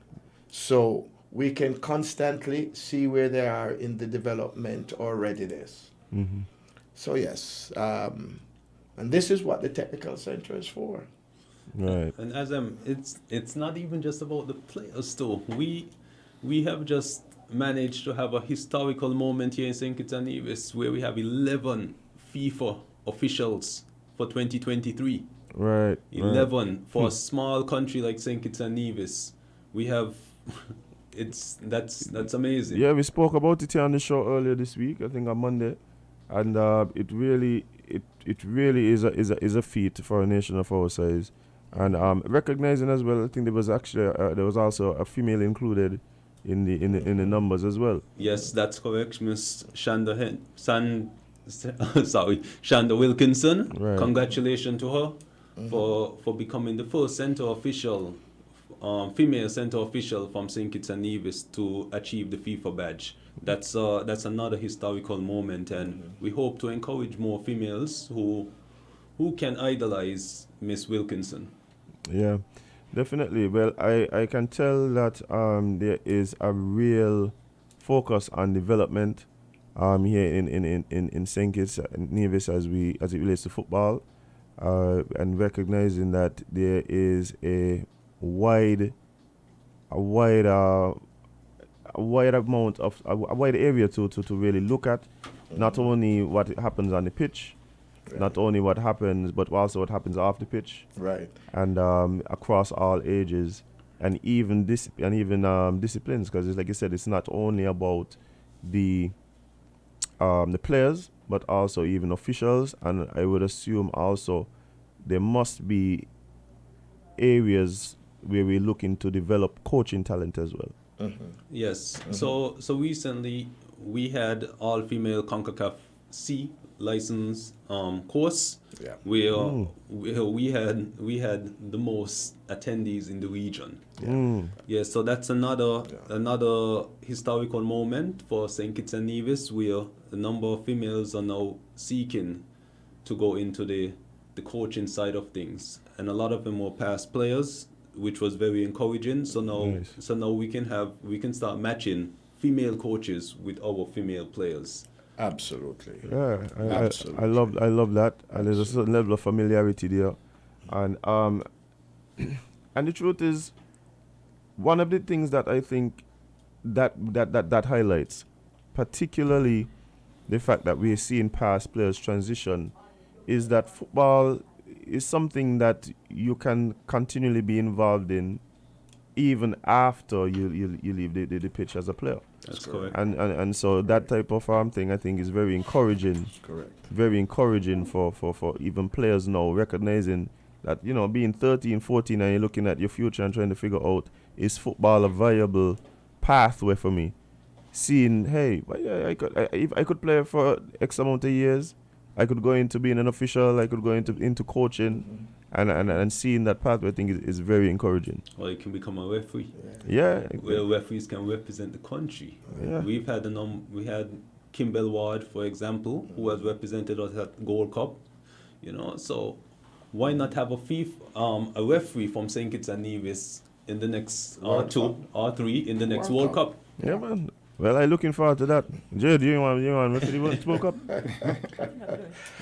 So we can constantly see where they are in the development or readiness. Mm-hmm. So yes, and this is what the technical center is for. Right. And Azem, it's not even just about the players too. We have just managed to have a historical moment here in St. Kitts and Nevis where we have 11 FIFA officials for 2023. Right. 11 for a small country like St. Kitts and Nevis. We have that's amazing. Yeah, we spoke about it here on the show earlier this week, I think on Monday, and it really is a feat for a nation of our size, and recognizing as well. I think there was also a female included in the numbers as well. Yes, that's correct, Miss Shanda Wilkinson. Right. Congratulations to her for becoming the first female center official from St. Kitts and Nevis to achieve the FIFA badge. That's another historical moment, and we hope to encourage more females who can idolize Miss Wilkinson. Yeah, definitely. Well, I can tell that there is a real focus on development here in St. Kitts and Nevis as it relates to football, and recognizing that there is a wide area to really look at, not only what happens on the pitch, not only what happens, but also what happens off the pitch, right? And across all ages, and even disciplines, because like you said, it's not only about the players, but also even officials, and I would assume also there must be areas where we're looking to develop coaching talent as well. Mm-hmm. Yes. So recently we had all female CONCACAF C license course. Yeah. Where we had the most attendees in the region. Yeah. So that's another historical moment for St. Kitts and Nevis, where a number of females are now seeking to go into the coaching side of things, and a lot of them were past players, which was very encouraging. So now we can start matching female coaches with our female players. Absolutely. Yeah, Absolutely. I love that, and there's a certain level of familiarity there, and and the truth is, one of the things that I think that highlights, particularly the fact that we're seeing past players transition, is that football is something that you can continually be involved in even after you leave the pitch as a player. That's correct. And so that type of thing, I think, is very encouraging. Correct. Very encouraging for even players now, recognizing that, being 13, 14 and you're looking at your future and trying to figure out, is football a viable pathway for me? Seeing, hey, if I could play for X amount of years, I could go into being an official, I could go into coaching, and seeing that pathway, I think, is very encouraging. Or you can become a referee. Yeah. Where referees can represent the country. Yeah. We had Kimbell Ward, for example, who has represented us at Gold Cup. So why not have a referee from St. Kitts and Nevis in the next two or three in the next World Cup? Yeah, man. Well, I'm looking forward to that. Jade, you want to spoke up?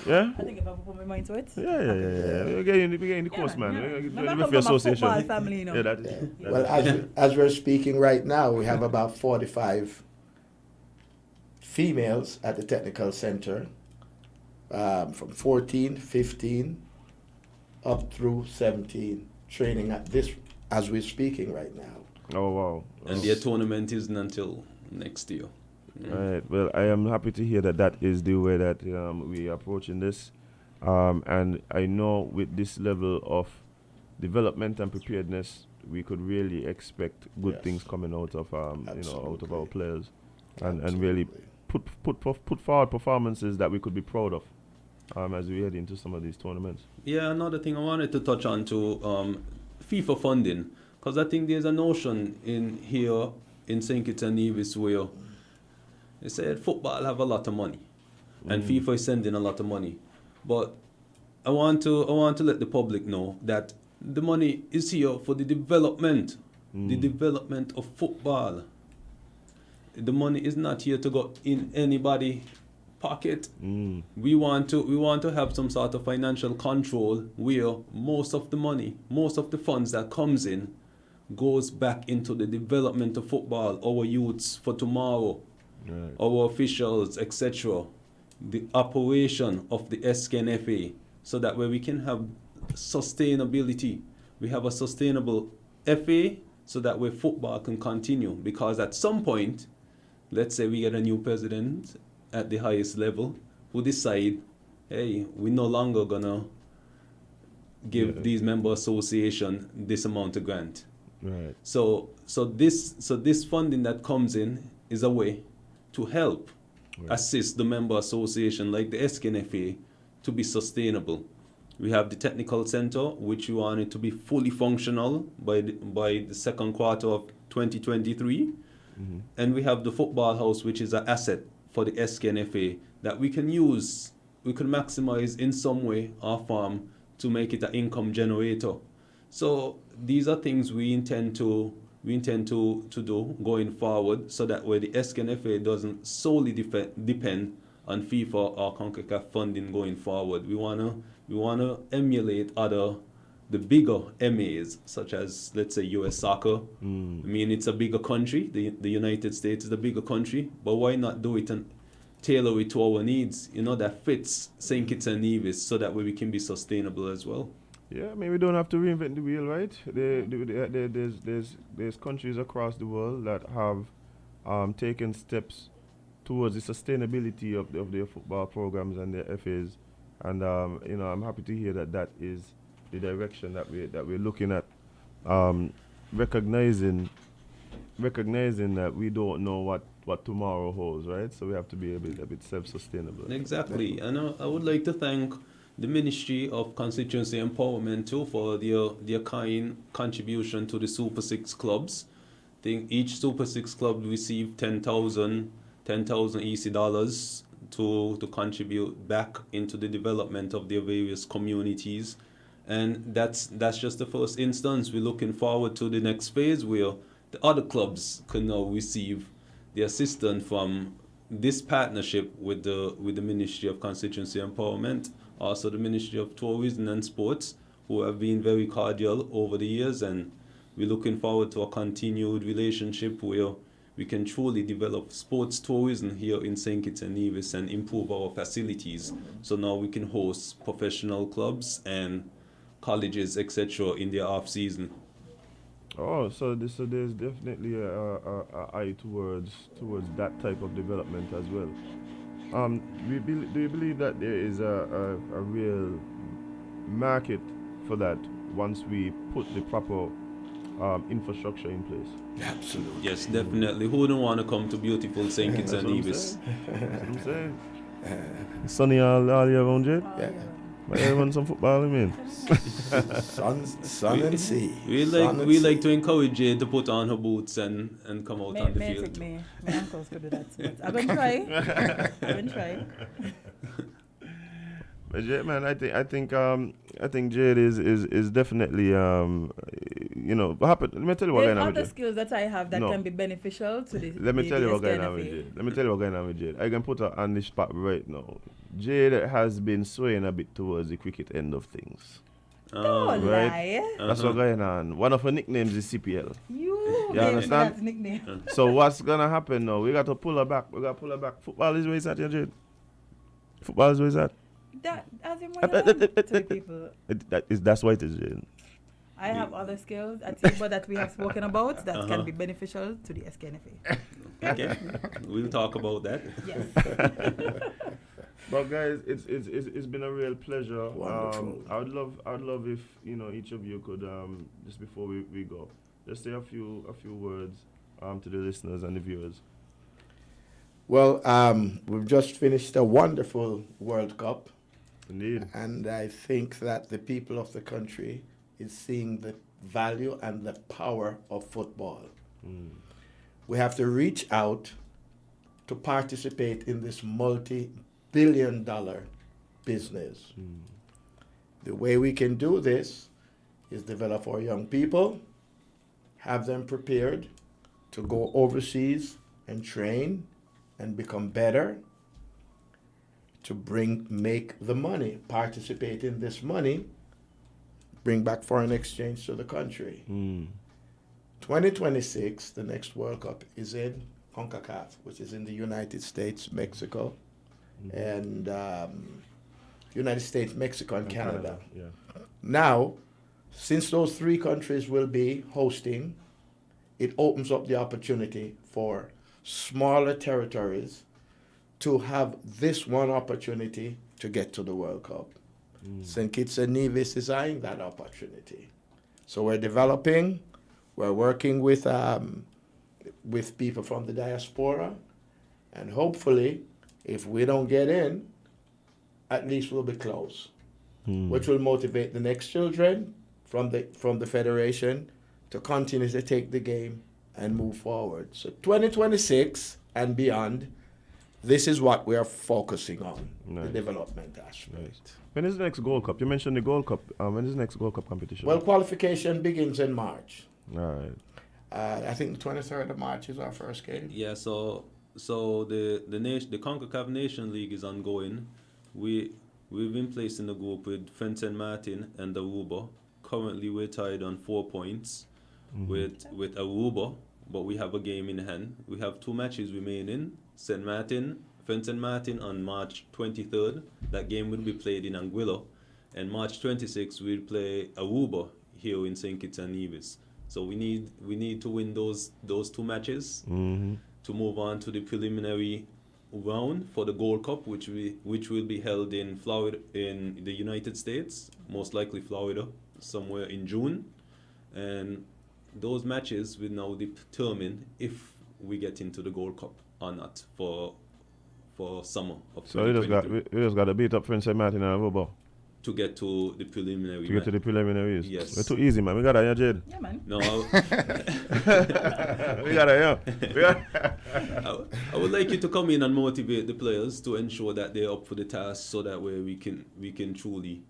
Yeah? I think if I put my mind to it. Yeah. We're getting the course, man. Remember, We're I'm from a association. football family, Yeah, that is. Well, as we're speaking right now, we have about 45 females at the technical center, from 14, 15, up through 17, training at this as we're speaking right now. Oh, wow. And their tournament isn't until next year. Right. Well, I am happy to hear that is the way that we are approaching this. And I know with this level of development and preparedness, we could really expect good things coming out of out of our players, and really put forward performances that we could be proud of as we head into some of these tournaments. Yeah, another thing I wanted to touch on too, FIFA funding. Because I think there's a notion in here in St. Kitts and Nevis where they said football have a lot of money, and FIFA is sending a lot of money. But I want to let the public know that the money is here for the development of football. The money is not here to go in anybody's pocket. We want to have some sort of financial control where most of the money, most of the funds that comes in goes back into the development of football, our youths for tomorrow, our officials, etc. The operation of the SKNFA, so that way we can have sustainability. We have a sustainable FA, so that way football can continue. Because at some point, let's say we get a new president at the highest level who decide, hey, we're no longer gonna give these member association this amount of grant. Right. So this funding that comes in is a way to help assist the member association like the SKNFA to be sustainable. We have the technical center, which we want it to be fully functional by the second quarter of 2023. And we have the football house, which is an asset for the SKNFA that we can use, we can maximize in some way or form to make it an income generator. So these are things we intend to do going forward, so that way the SKNFA doesn't solely depend on FIFA or CONCACAF funding going forward. We wanna emulate the bigger MAs, such as, let's say, US soccer. I mean, it's a bigger country. The United States is a bigger country, but why not do it and tailor it to our needs, that fits St. Kitts and Nevis, so that way we can be sustainable as well. Yeah, I mean, we don't have to reinvent the wheel, right? There's countries across the world that have taken steps towards the sustainability of their football programs and their FAs, and I'm happy to hear that is the direction that we're looking at, recognizing that we don't know what tomorrow holds, right? So we have to be a bit self-sustainable. Exactly, and I would like to thank the Ministry of Constituency Empowerment too for their kind contribution to the Super 6 clubs. I think each Super 6 club received 10,000 EC dollars to contribute back into the development of their various communities. And that's just the first instance. We're looking forward to the next phase where the other clubs can now receive the assistance from this partnership with the Ministry of Constituency Empowerment, also the Ministry of Tourism and Sports, who have been very cordial over the years, and we're looking forward to a continued relationship where we can truly develop sports tourism here in St. Kitts and Nevis and improve our facilities. So now we can host professional clubs and colleges, etc., in their off season. Oh, so there's definitely a eye towards that type of development as well. Do you believe that there is a real market for that once we put the proper infrastructure in place? Absolutely. Yes, definitely. Who don't want to come to beautiful St. Kitts and Nevis? That's what I'm saying. Sunny all year round, Jade? Yeah. I run some football, I mean. Sun and sea. We like to encourage Jade to put on her boots and come out on the field. My uncles could do that. But I've been trying. But Jade, man, I think Jade is definitely what happened. Let me tell you what There's going on with other Jade. skills that I have that can be beneficial to the. Let me tell you what going on SKNFA. with Jade. I can put her on the spot right now. Jade has been swaying a bit towards the cricket end of things. Don't right? lie. That's what's going on. One of her nicknames is CPL. You understand? That nickname. So what's gonna happen now? We got to pull her back. Football is where it's at, yeah, Jade. Football is where it's at. That as in what to the people. That's why it is, Jade. I have other skills at Atiba that we have spoken about that can be beneficial to the SKNFA. Okay, we'll talk about that. Yes. But guys, it's been a real pleasure. Wonderful. I'd love if each of you could just before we go, just say a few words to the listeners and the viewers. Well, we've just finished a wonderful World Cup. Indeed. And I think that the people of the country is seeing the value and the power of football. We have to reach out to participate in this multi-billion-dollar business. The way we can do this is develop our young people, have them prepared to go overseas and train and become better, to make the money, participate in this money, bring back foreign exchange to the country. 2026, the next World Cup is in CONCACAF, which is in the United States, Mexico, and United States, Mexico, and Canada. Now, since those three countries will be hosting, it opens up the opportunity for smaller territories to have this one opportunity to get to the World Cup. St. Kitts and Nevis is eyeing that opportunity. So we're developing, we're working with people from the diaspora, and hopefully, if we don't get in, at least we'll be close, which will motivate the next children from the federation to continue to take the game and move forward. So 2026 and beyond, this is what we are focusing on, the development aspect. When is the next Gold Cup? You mentioned the Gold Cup. When is the next Gold Cup competition? Well, qualification begins in March. All right. I think the 23rd of March is our first game. Yeah, so the CONCACAF Nation League is ongoing. We've been placed in the group with French St. Martin and Aruba. Currently, we're tied on 4 points with Aruba, but we have a game in hand. We have 2 matches remaining. French St. Martin on March 23rd. That game will be played in Anguilla. And March 26th, we'll play Aruba here in St. Kitts and Nevis. So we need to win those 2 matches to move on to the preliminary round for the Gold Cup, which will be held in Florida, in the United States, most likely Florida, somewhere in June. And those matches will now determine if we get into the Gold Cup or not for summer of 2022. So you just got to beat up French St. Martin and Aruba to get to the preliminary. To get to the preliminaries. Yes. We're too easy, man. We got that, Jade. Yeah, man. No. We got that, yeah. I would like you to come in and motivate the players to ensure that they're up for the task, so that way we can truly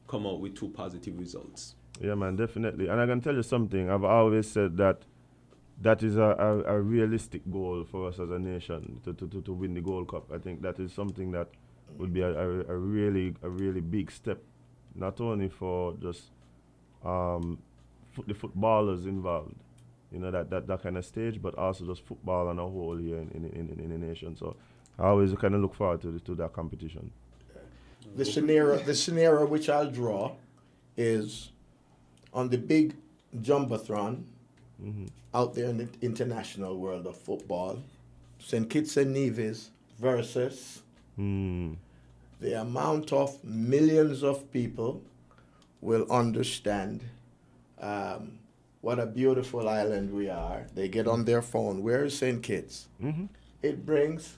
come out with 2 positive results. Yeah, man, definitely. And I can tell you something. I've always said that is a realistic goal for us as a nation to win the Gold Cup. I think that is something that would be a really big step, not only for just the footballers involved, that kind of stage, but also just football on a whole here in the nation. So I always kind of look forward to that competition. The scenario which I'll draw is on the big jumbotron out there in the international world of football, St. Kitts and Nevis versus the amount of millions of people will understand what a beautiful island we are. They get on their phone, where is St. Kitts? It brings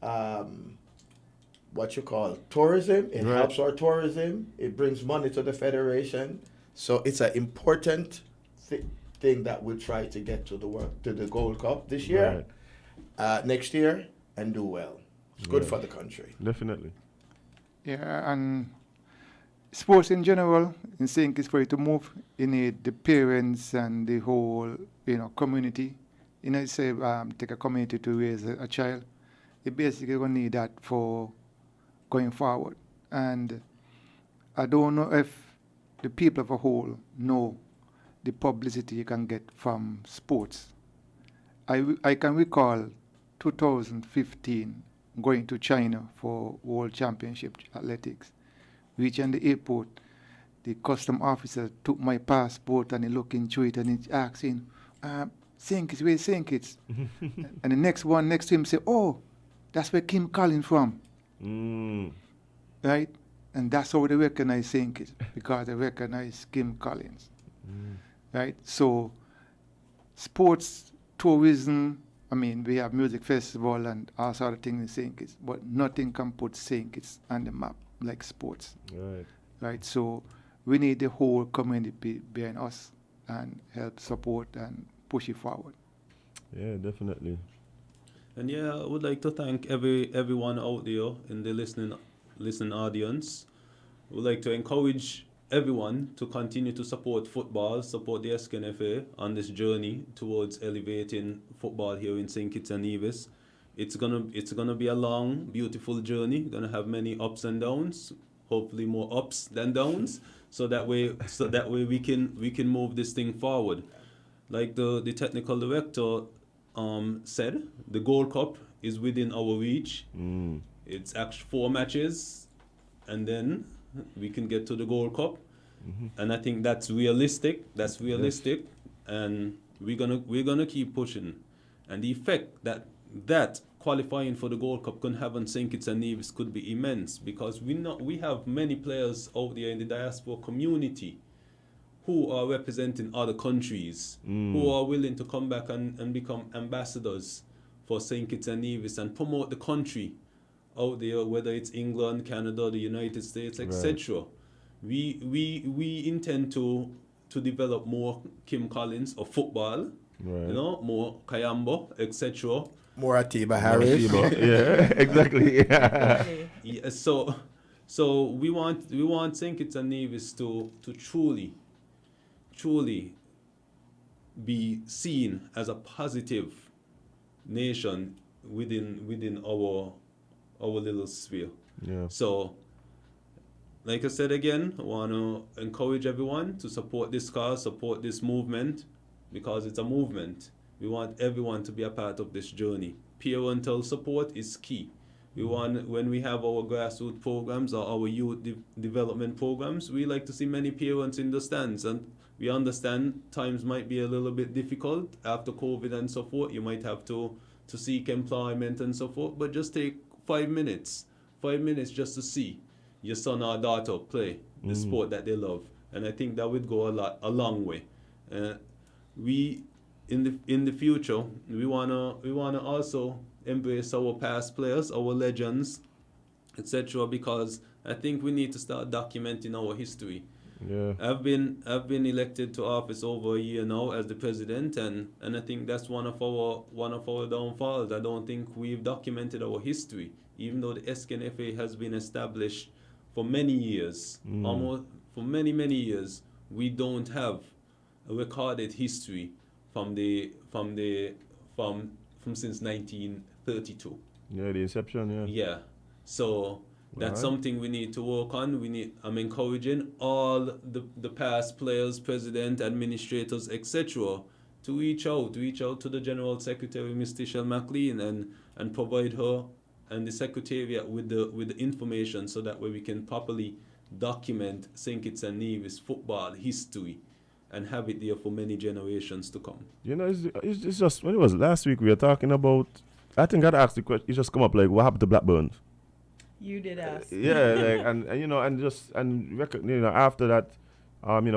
what you call tourism. It helps our tourism. It brings money to the federation. So it's an important thing that we'll try to get to the Gold Cup this year, next year, and do well. It's good for the country. Definitely. Yeah, and sports in general, in St. Kitts, for it to move, you need the parents and the whole, community. Say take a community to raise a child. You basically gonna need that for going forward. And I don't know if the people of a whole know the publicity you can get from sports. I can recall 2015 going to China for World Championship Athletics. Reaching the airport, the custom officer took my passport and he looked into it and he's asking, St. Kitts, where's St. Kitts? And the next one next to him said, oh, that's where Kim Collins from. Right? And that's how they recognize St. Kitts, because they recognize Kim Collins. Right? So sports, tourism, we have music festival and all sort of things in St. Kitts, but nothing can put St. Kitts on the map like sports. Right. Right? So we need the whole community behind us and help support and push it forward. Yeah, definitely. And yeah, I would like to thank everyone out there in the listening audience. I would like to encourage everyone to continue to support football, support the SKNFA on this journey towards elevating football here in St. Kitts and Nevis. It's gonna be a long, beautiful journey. Gonna have many ups and downs. Hopefully more ups than downs. So that way we can move this thing forward. Like the technical director said, the Gold Cup is within our reach. It's actually 4 matches, and then we can get to the Gold Cup. And I think that's realistic. Yes. And we're gonna keep pushing. And the effect that qualifying for the Gold Cup can have on St. Kitts and Nevis could be immense, because we have many players out there in the diaspora community who are representing other countries, who are willing to come back and become ambassadors for St. Kitts and Nevis and promote the country out there, whether it's England, Canada, the United States, etc. Right. We intend to develop more Kim Collins of football, right. More Kayambo, etc. More Atiba Harris. Yeah, exactly. Yeah, so we want St. Kitts and Nevis to truly be seen as a positive nation within our little sphere. Yeah. So, like I said again, I want to encourage everyone to support this cause, support this movement, because it's a movement. We want everyone to be a part of this journey. Parental support is key. We want, when we have our grassroots programs or our youth development programs, we like to see many parents in the stands. And we understand times might be a little bit difficult after COVID and so forth. You might have to seek employment and so forth, but just take 5 minutes just to see your son or daughter play the sport that they love. And I think that would go a long way. We in the future, we wanna also embrace our past players, our legends, etc. Because I think we need to start documenting our history. Yeah. I've been elected to office over a year now as the president, and I think that's one of our downfalls. I don't think we've documented our history, even though the SKNFA has been established for many years, almost for many years. We don't have a recorded history from since 1932. Yeah, the inception. Yeah. Yeah. So that's something we need to work on. I'm encouraging all the past players, president, administrators, etc., to reach out to the General Secretary, Ms. Tichelle McLean, and provide her and the Secretariat with the information, so that way we can properly document St. Kitts and Nevis football history and have it there for many generations to come. It's just, when it was last week we were talking about, I think I'd asked the question, it just come up like, what happened to Blackburn? You did ask. Yeah, like, and after that,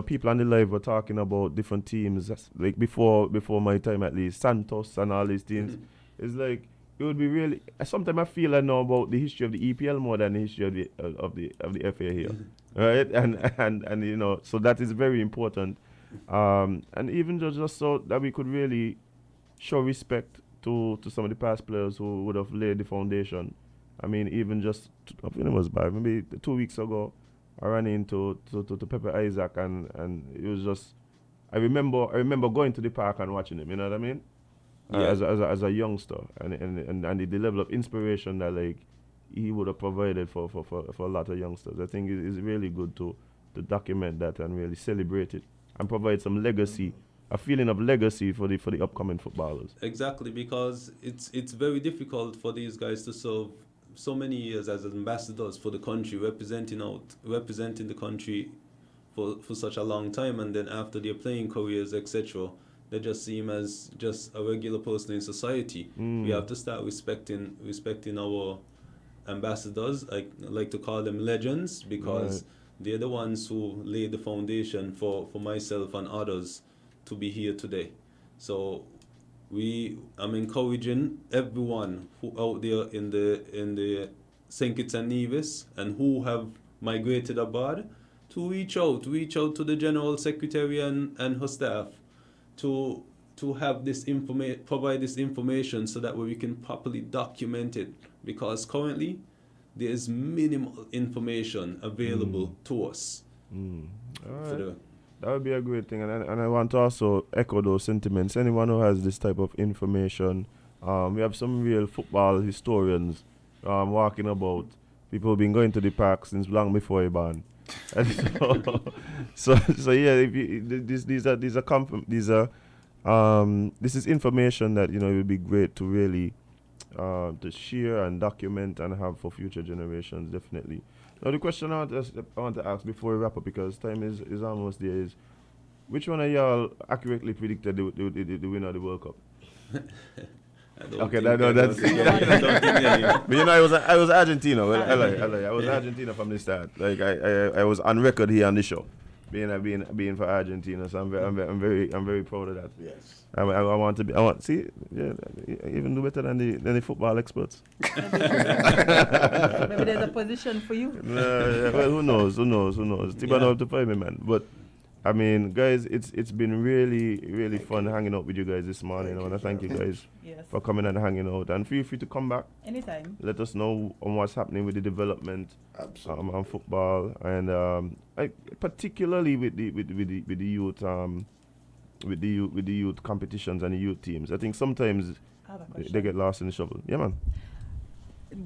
people on the live were talking about different teams, like before my time at least, Santos and all these teams. It's like, it would be really, sometimes I feel I know about the history of the EPL more than the history of the FA here. Right? And so that is very important. And even just so that we could really show respect to some of the past players who would have laid the foundation. I mean, even just, I think it was maybe 2 weeks ago, I ran into Pepe Isaac, and it was just, I remember going to the park and watching him, you know what I mean? Yeah. As a youngster, and the level of inspiration that like he would have provided for a lot of youngsters. I think it's really good to document that and really celebrate it and provide some legacy, a feeling of legacy for the upcoming footballers. Exactly, because it's very difficult for these guys to serve so many years as ambassadors for the country, representing the country for such a long time, and then after their playing careers, etc., they just seem as just a regular person in society. We have to start respecting our ambassadors. I like to call them legends, because they're the ones who laid the foundation for myself and others to be here today. So I'm encouraging everyone who out there in the St. Kitts and Nevis and who have migrated abroad to reach out to the General Secretary and her staff to have this provide this information so that way we can properly document it, because currently there is minimal information available to us. All right. That would be a great thing, and I want to also echo those sentiments. Anyone who has this type of information, we have some real football historians walking about. People have been going to the park since long before he born. And so yeah, if you, this is information that it would be great to really to share and document and have for future generations, definitely. Now the question I want to ask before we wrap up, because time is almost there, is which one of y'all accurately predicted the winner of the World Cup? Okay, that's. But I was Argentina. Well, I was Argentina from the start. Like I was on record here on the show, being for Argentina. So I'm very proud of that. Yes. I want to be. I want see. Yeah, even do better than the football experts. Maybe there's a position for you. Well, who knows? Tiba know to find me, man. But I mean, guys, it's been really fun hanging out with you guys this morning. I want to thank you guys for coming and hanging out, and feel free to come back anytime. Let us know on what's happening with the development on football, and particularly with the youth. With the youth competitions and the youth teams, I think sometimes they get lost in the shuffle. Yeah, man.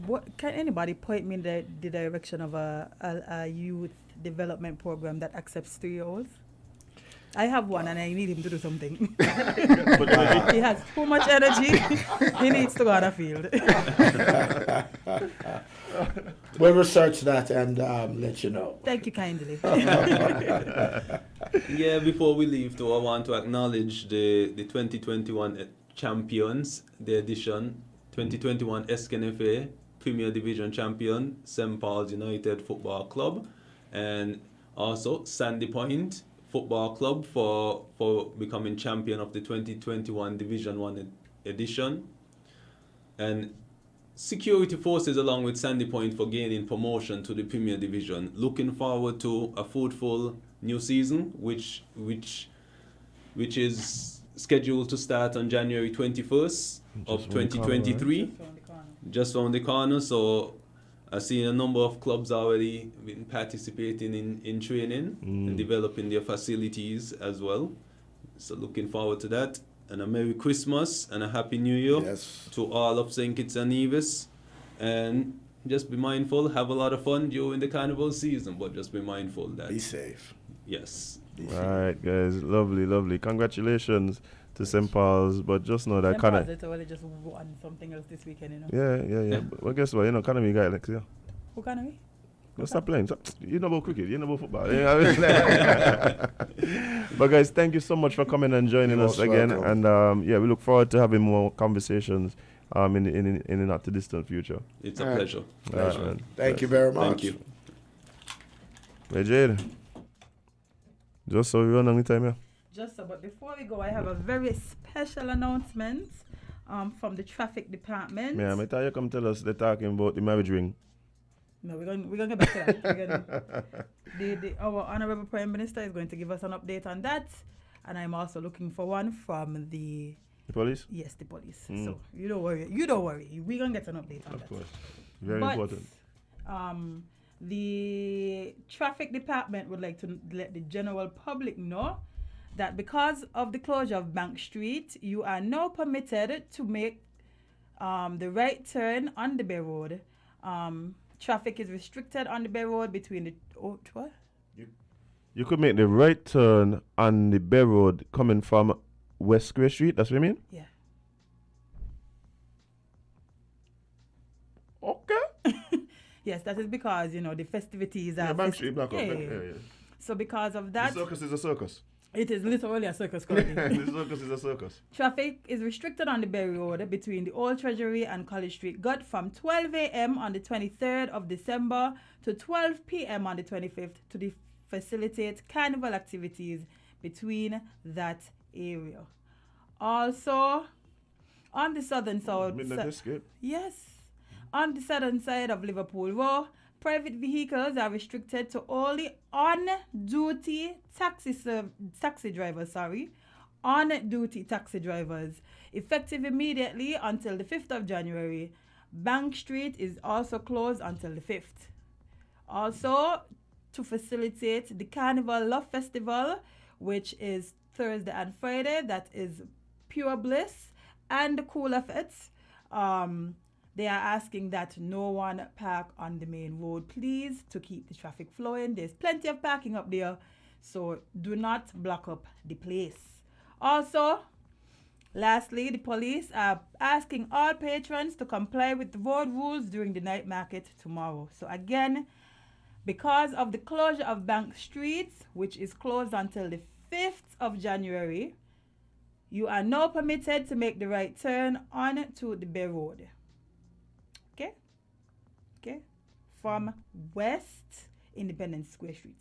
What can anybody point me in the direction of a youth development program that accepts 3-year-olds? I have one and I need him to do something. He has too much energy. He needs to go on a field. We'll research that and let you know. Thank you kindly. Yeah, before we leave, though, I want to acknowledge the 2021 champions, the edition 2021 SKNFA Premier Division champion, St. Paul's United Football Club, and also Sandy Point Football Club for becoming champion of the 2021 Division 1 edition, and Security Forces along with Sandy Point for gaining promotion to the Premier Division. Looking forward to a fruitful new season, which is scheduled to start on January 21st of 2023. Just around the corner. So I've seen a number of clubs already been participating in training and developing their facilities as well. So looking forward to that. And a Merry Christmas and a Happy New Year to all of St. Kitts and Nevis. And just be mindful, have a lot of fun during the Carnival season, but just be mindful that... Be safe. Yes. All right, guys. Lovely. Congratulations to St. Paul's, but just know that kind of... St. Paul's just won something else this weekend, Yeah. But guess what? Academy guy next year. Who Academy? Go stop playing. You know about cricket. You know about football. But guys, thank you so much for coming and joining us again. Welcome. And we look forward to having more conversations in the not too distant future. It's a pleasure. Man. Thank you very much. Thank you. Hey, Jade. Just so we run on the time here. Just so, but before we go, I have a very special announcement from the traffic department. Yeah, I thought you come tell us they're talking about the marriage ring. No, we're going to get back to that. Our Honorable Prime Minister is going to give us an update on that. And I'm also looking for one from the police? Yes, the police. So you don't worry. We're going to get an update on that. Of course. Very important. The traffic department would like to let the general public know that because of the closure of Bank Street, you are now permitted to make the right turn on the Bay Road. Traffic is restricted on the Bay Road between the... what? You could make the right turn on the Bay Road coming from West Square Street, that's what you mean? Yeah. Okay. Yes, that is because, the festivities are... Bank Street, Black yeah. So because of that... The circus is a circus. It is literally a circus currently. The circus is a circus. Traffic is restricted on the Berry Road between the Old Treasury and College Street Gut from 12 a.m. on the 23rd of December to 12 p.m. on the 25th to facilitate carnival activities between that area. Also, on the southern side... Midnight escape. Yes. On the southern side of Liverpool Road, private vehicles are restricted to only on-duty taxi drivers, on-duty taxi drivers, effective immediately until the 5th of January. Bank Street is also closed until the 5th. Also, to facilitate the Carnival Love Festival, which is Thursday and Friday, that is Pure Bliss and Cool Efforts. They are asking that no one park on the main road, please, to keep the traffic flowing. There's plenty of parking up there, so do not block up the place. Also, lastly, the police are asking all patrons to comply with the road rules during the night market tomorrow. So again, because of the closure of Bank Street, which is closed until the 5th of January, you are now permitted to make the right turn on to the Bay Road. Okay? From West Independence Square Street.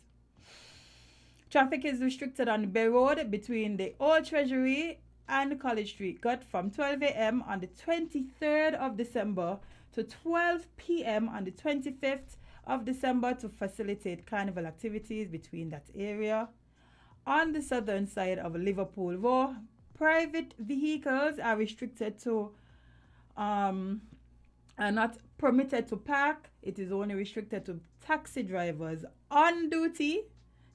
Traffic is restricted on the Bay Road between the Old Treasury and College Street Cut from 12 a.m. on the 23rd of December to 12 p.m. on the 25th of December to facilitate carnival activities between that area. On the southern side of Liverpool Road, private vehicles are restricted to are not permitted to park. It is only restricted to taxi drivers, on duty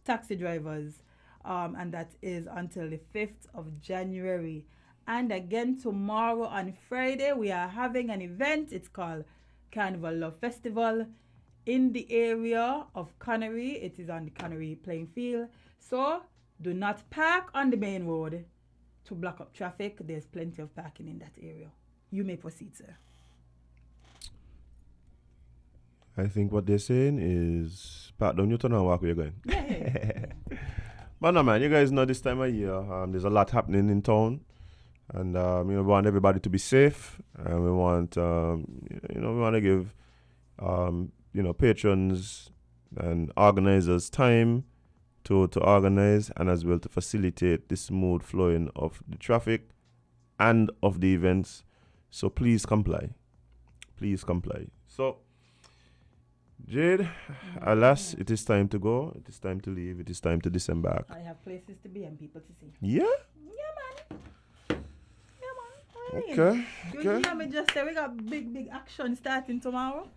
taxi drivers, and that is until the 5th of January. And again, tomorrow on Friday, we are having an event. It's called Carnival Love Festival in the area of Connery. It is on the Connery playing field. So do not park on the main road to block up traffic. There's plenty of parking in that area. You may proceed, sir. I think what they're saying is, park down your turn and walk where you're going. Yeah. But no, man, you guys know this time of year, there's a lot happening in town. And, we want everybody to be safe. And we want, we want to give, patrons and organizers time to organize and as well to facilitate the smooth flowing of the traffic and of the events. So please comply. Please comply. So, Jade, alas, it is time to go. It is time to leave. It is time to disembark. I have places to be and people to see. Yeah? Yeah, man. Okay. You hear me just say we got big action starting tomorrow?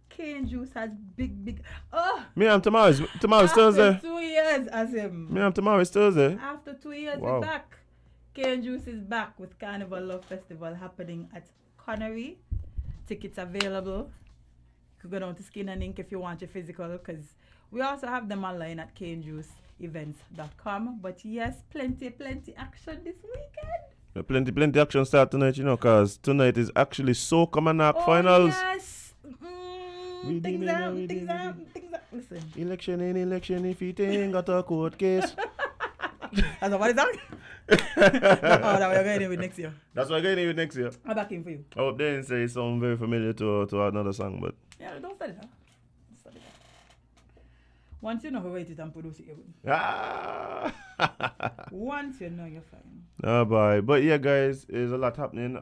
Cane Juice has big. Oh! Tomorrow's Thursday. After 2 years, Azem. Tomorrow is Thursday. After 2 years, Wow. we're back. Cane Juice is back with Carnival Love Festival happening at Connery. Tickets available. You can go down to Skin and Ink if you want your physical, because we also have them online at canejuiceevents.com. But yes, plenty action this weekend. Plenty Action start tonight, because tonight is actually Soak Almanac finals. Yes. Things up. Listen. Election, if you ain't got a court case. That's what is that? That's what we're going with next year. That's what we're going with next year. I'm backing for you. I hope they didn't say something very familiar to another song, but. Yeah, don't study that. Once you know who write it and produce it, you're good. Once you know, you're fine. Oh boy. But yeah, guys, there's a lot happening.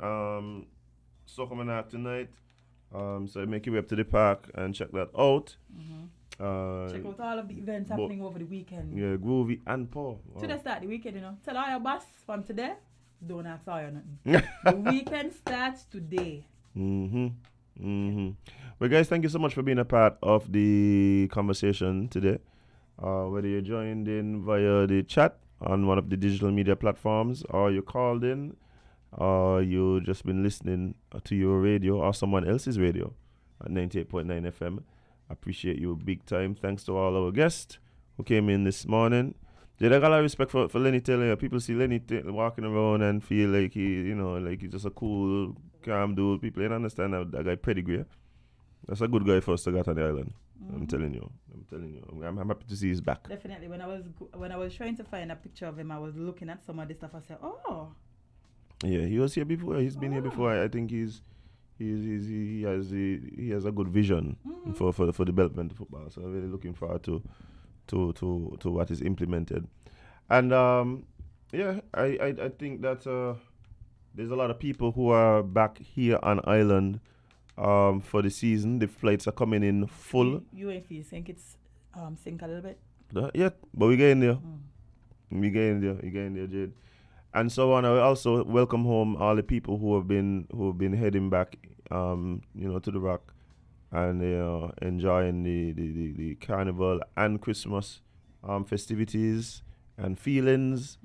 Soak Almanac tonight. So make your way up to the park and check that out. Mm-hmm. Check out all of the events happening over the weekend. Yeah, Groovy and Paul. Wow. Today start the weekend, Tell all your boss from today, don't ask all you nothing. The weekend starts today. Well, guys, thank you so much for being a part of the conversation today. Whether you joined in via the chat on one of the digital media platforms, or you called in, or you just been listening to your radio or someone else's radio at 98.9 FM. I appreciate you big time. Thanks to all our guests who came in this morning. Jade, I got a lot of respect for Lenny Taylor. People see Lenny walking around and feel like he's just a cool, calm dude. People don't understand that guy pedigree. That's a good guy for us to get on the island. Mm-hmm. I'm telling you. I'm happy to see he's back. Definitely. When I was trying to find a picture of him, I was looking at some of the stuff. I said, oh. Yeah, he was here before. He's been here before. I think he has a good vision for the development of football. So I'm really looking forward to what is implemented. And I think that there's a lot of people who are back here on island for the season. The flights are coming in full. If you think it's sink a little bit? Yeah, but we getting there. We getting there, Jade. And so on. I also welcome home all the people who have been heading back, to the Rock, and enjoying the Carnival and Christmas festivities and feelings.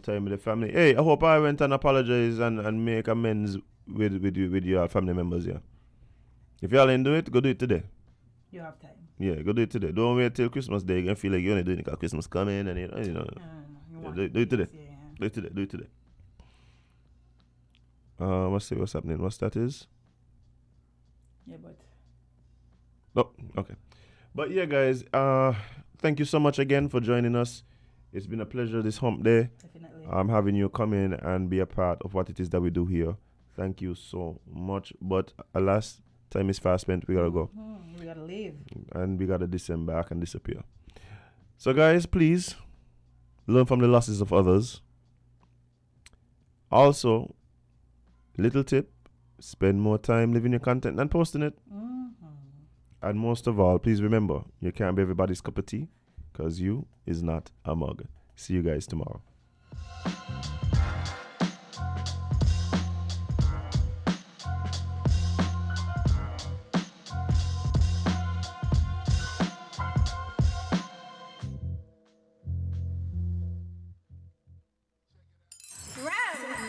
Time with the family. Hey, I hope I went and apologize and make amends with your family members here. If y'all ain't do it, go do it today. You have time. Yeah, go do it today. Don't wait till Christmas Day and feel like you're only doing it because Christmas coming and do it today. Yeah. Do it today. What's happening? What's that is? Yeah, but. Oh, okay. But yeah, guys, thank you so much again for joining us. It's been a pleasure this hump day. Definitely. Having you come in and be a part of what it is that we do here. Thank you so much. But alas, time is fast spent. We gotta go. We gotta leave. And we gotta disembark and disappear. So guys, please learn from the losses of others. Also, little tip, spend more time living your content than posting it. And most of all, please remember, you can't be everybody's cup of tea because you is not a mug. See you guys tomorrow.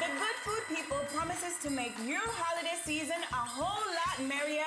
The Good Food People promises to make your holiday season a whole lot merrier